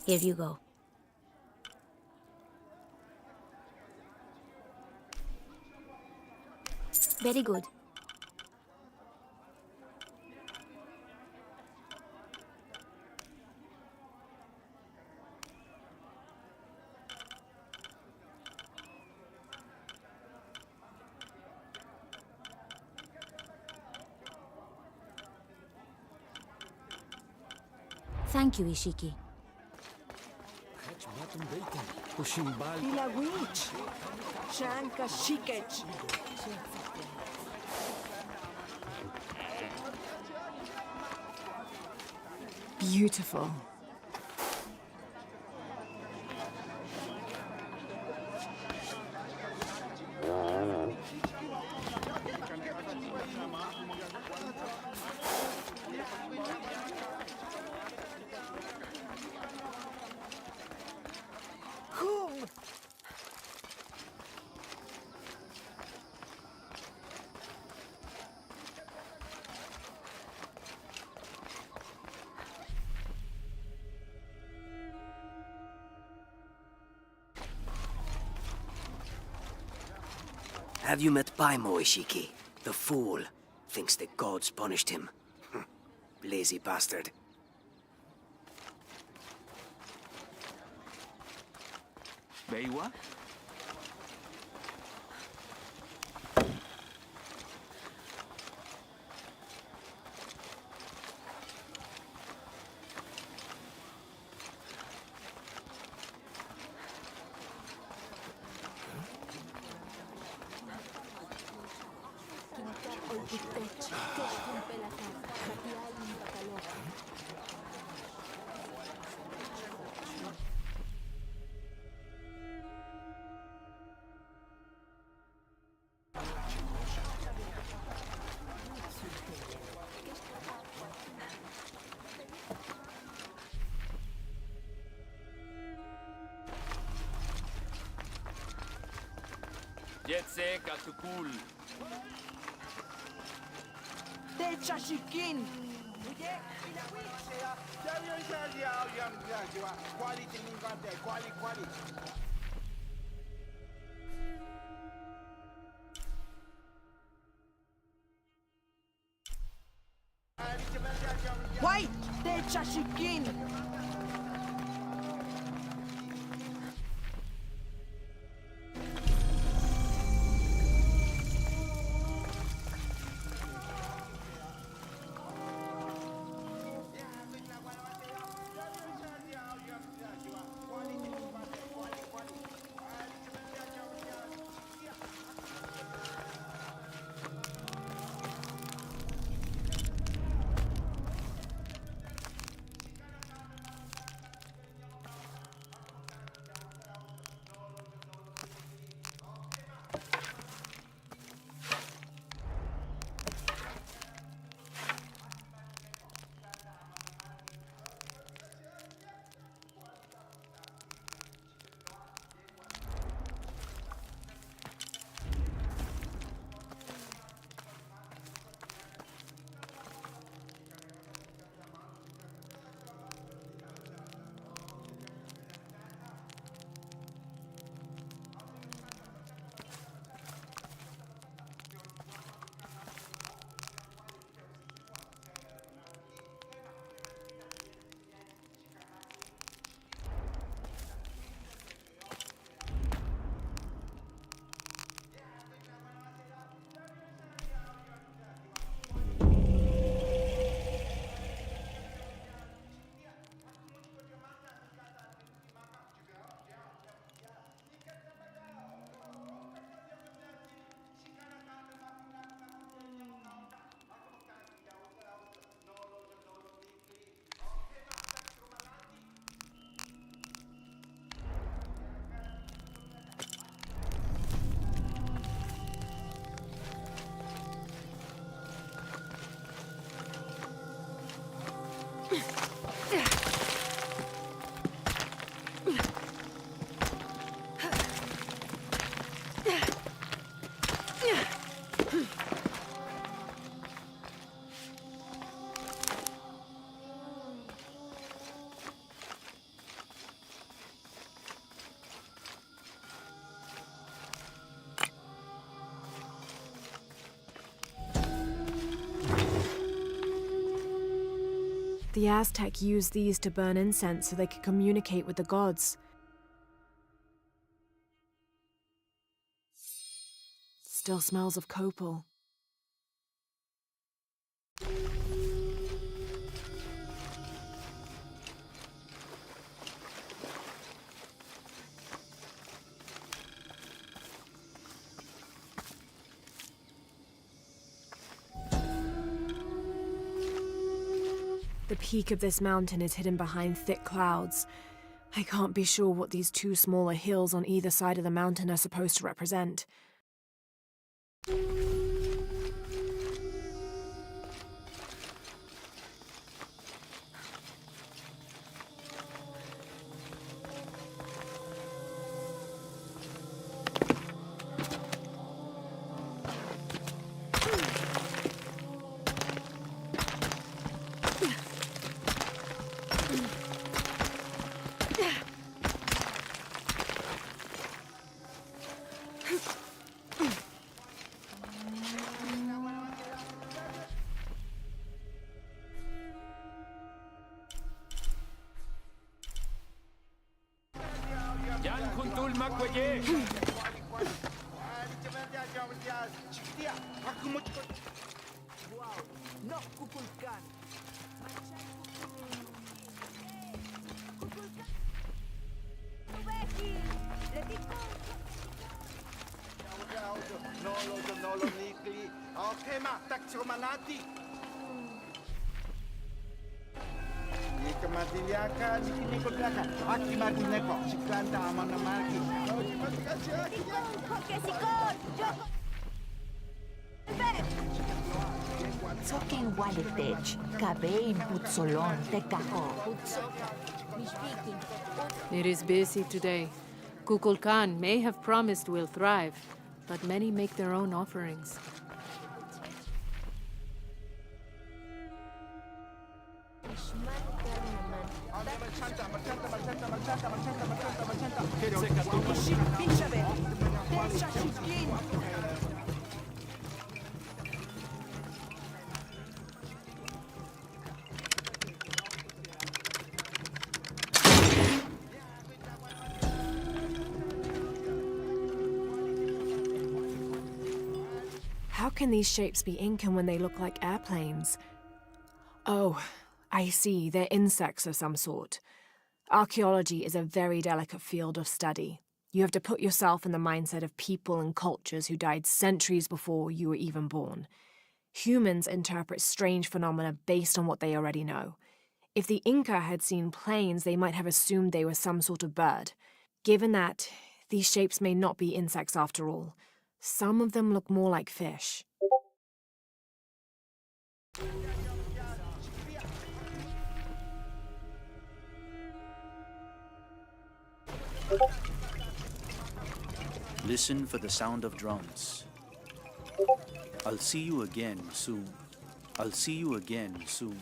Here you go. Very good. Thank you, Ishiki. Pilawich. Shanka Shikech. Beautiful. Have you met Paimo, Ishiki? The fool. Thinks the gods punished him. Lazy bastard. Beiwa? Jetse Katukul. Techa Shikin. White. Techa Shikin. The Aztec used these to burn incense so they could communicate with the gods. Still smells of copal. The peak of this mountain is hidden behind thick clouds. I can't be sure what these two smaller hills on either side of the mountain are supposed to represent. Yan kuntul makwaye. No kukulkan. Nolo nikli. Okay ma, tak manati. Ika matiliaka, nikiniko plaka. Aki matineko, siklanta amang namarki. Token walitech, kabein putsolon te kaho. It is busy today. Kukulkan may have promised we'll thrive, but many make their own offerings. How can these shapes be Incan when they look like airplanes? Oh, I see. They're insects of some sort. Archaeology is a very delicate field of study. You have to put yourself in the mindset of people and cultures who died centuries before you were even born. Humans interpret strange phenomena based on what they already know. If the Inca had seen planes, they might have assumed they were some sort of bird. Given that, these shapes may not be insects after all. Some of them look more like fish. Listen for the sound of drums. I'll see you again soon. I'll see you again soon.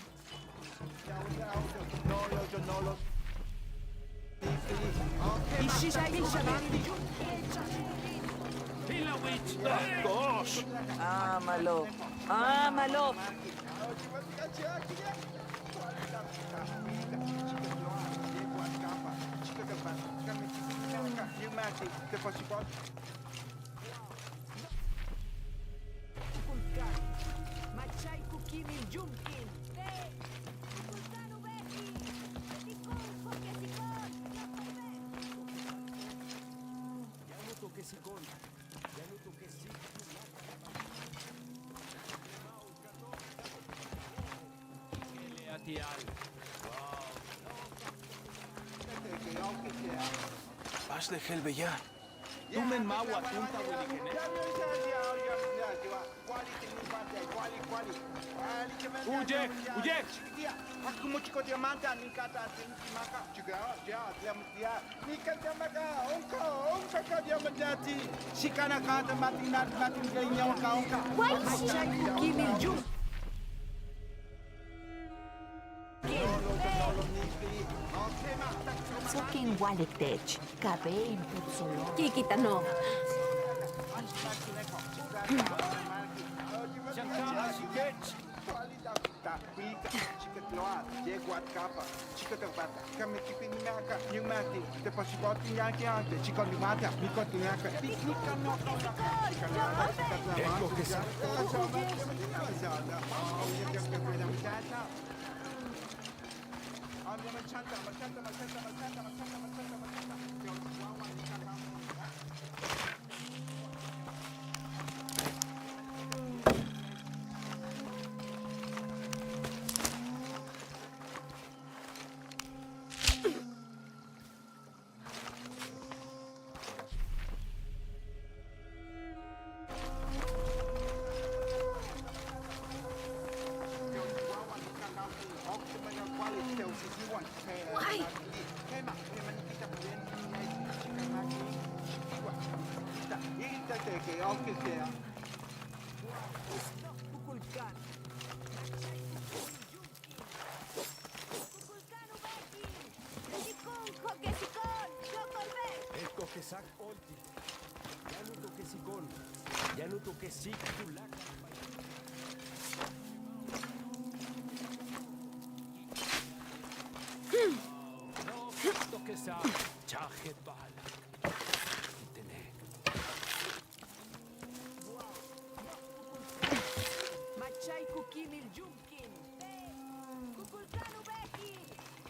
Gosh! Ámalo. Ámalo. Machay kukimi jumkin. Ashley Helve ya. Tumen mawa tunta wilikene. Ujek, ujek. Aku mau cikgu dia mata ni kata tinggi maka juga dia ni kata maka ongka dia menjadi si kana kata mati dia ongka. Why is she? Kimi Jung. Sokin Waletech. Kabe impulsolo. Kikita no. Ecco che sa. Why? Ecco che sa olti. Januto che si con. Januto che si kulak. No, esto que sa. Chaje bala. Tene. Machai Kukimil Jumkin. Kukulkanu Beki.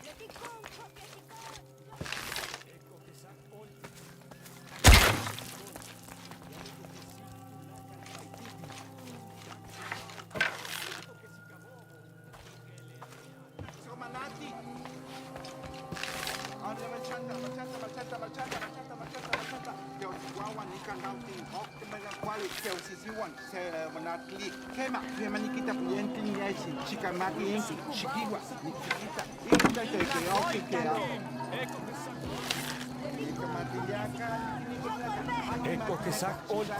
Letikon Kokesikon. Ecco che sa olti. Somanati. Yo wawan ikan nauting hok temengan kuali kau sisi wan saya menatli kema memang kita penyenting ya si jika mati yang sikiwa kita ini dah ke oke ke Ecco che sa olti.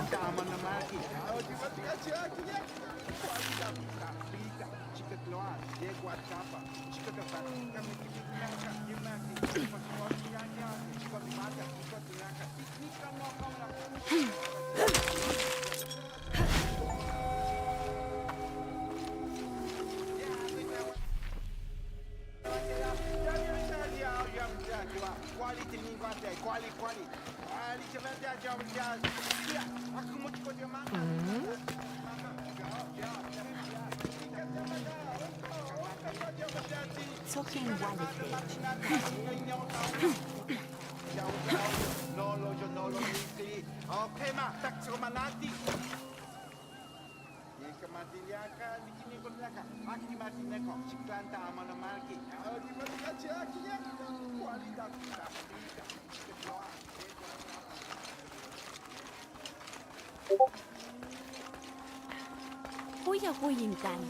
Sokin Waletech. No lo dice. Okay, ma, tak Somanati. Kematiliaka, begini berlaka. Aki mati neko, siklanta amana marki. Di mana aki ya? Kualitas kita. Huya Huyinkan.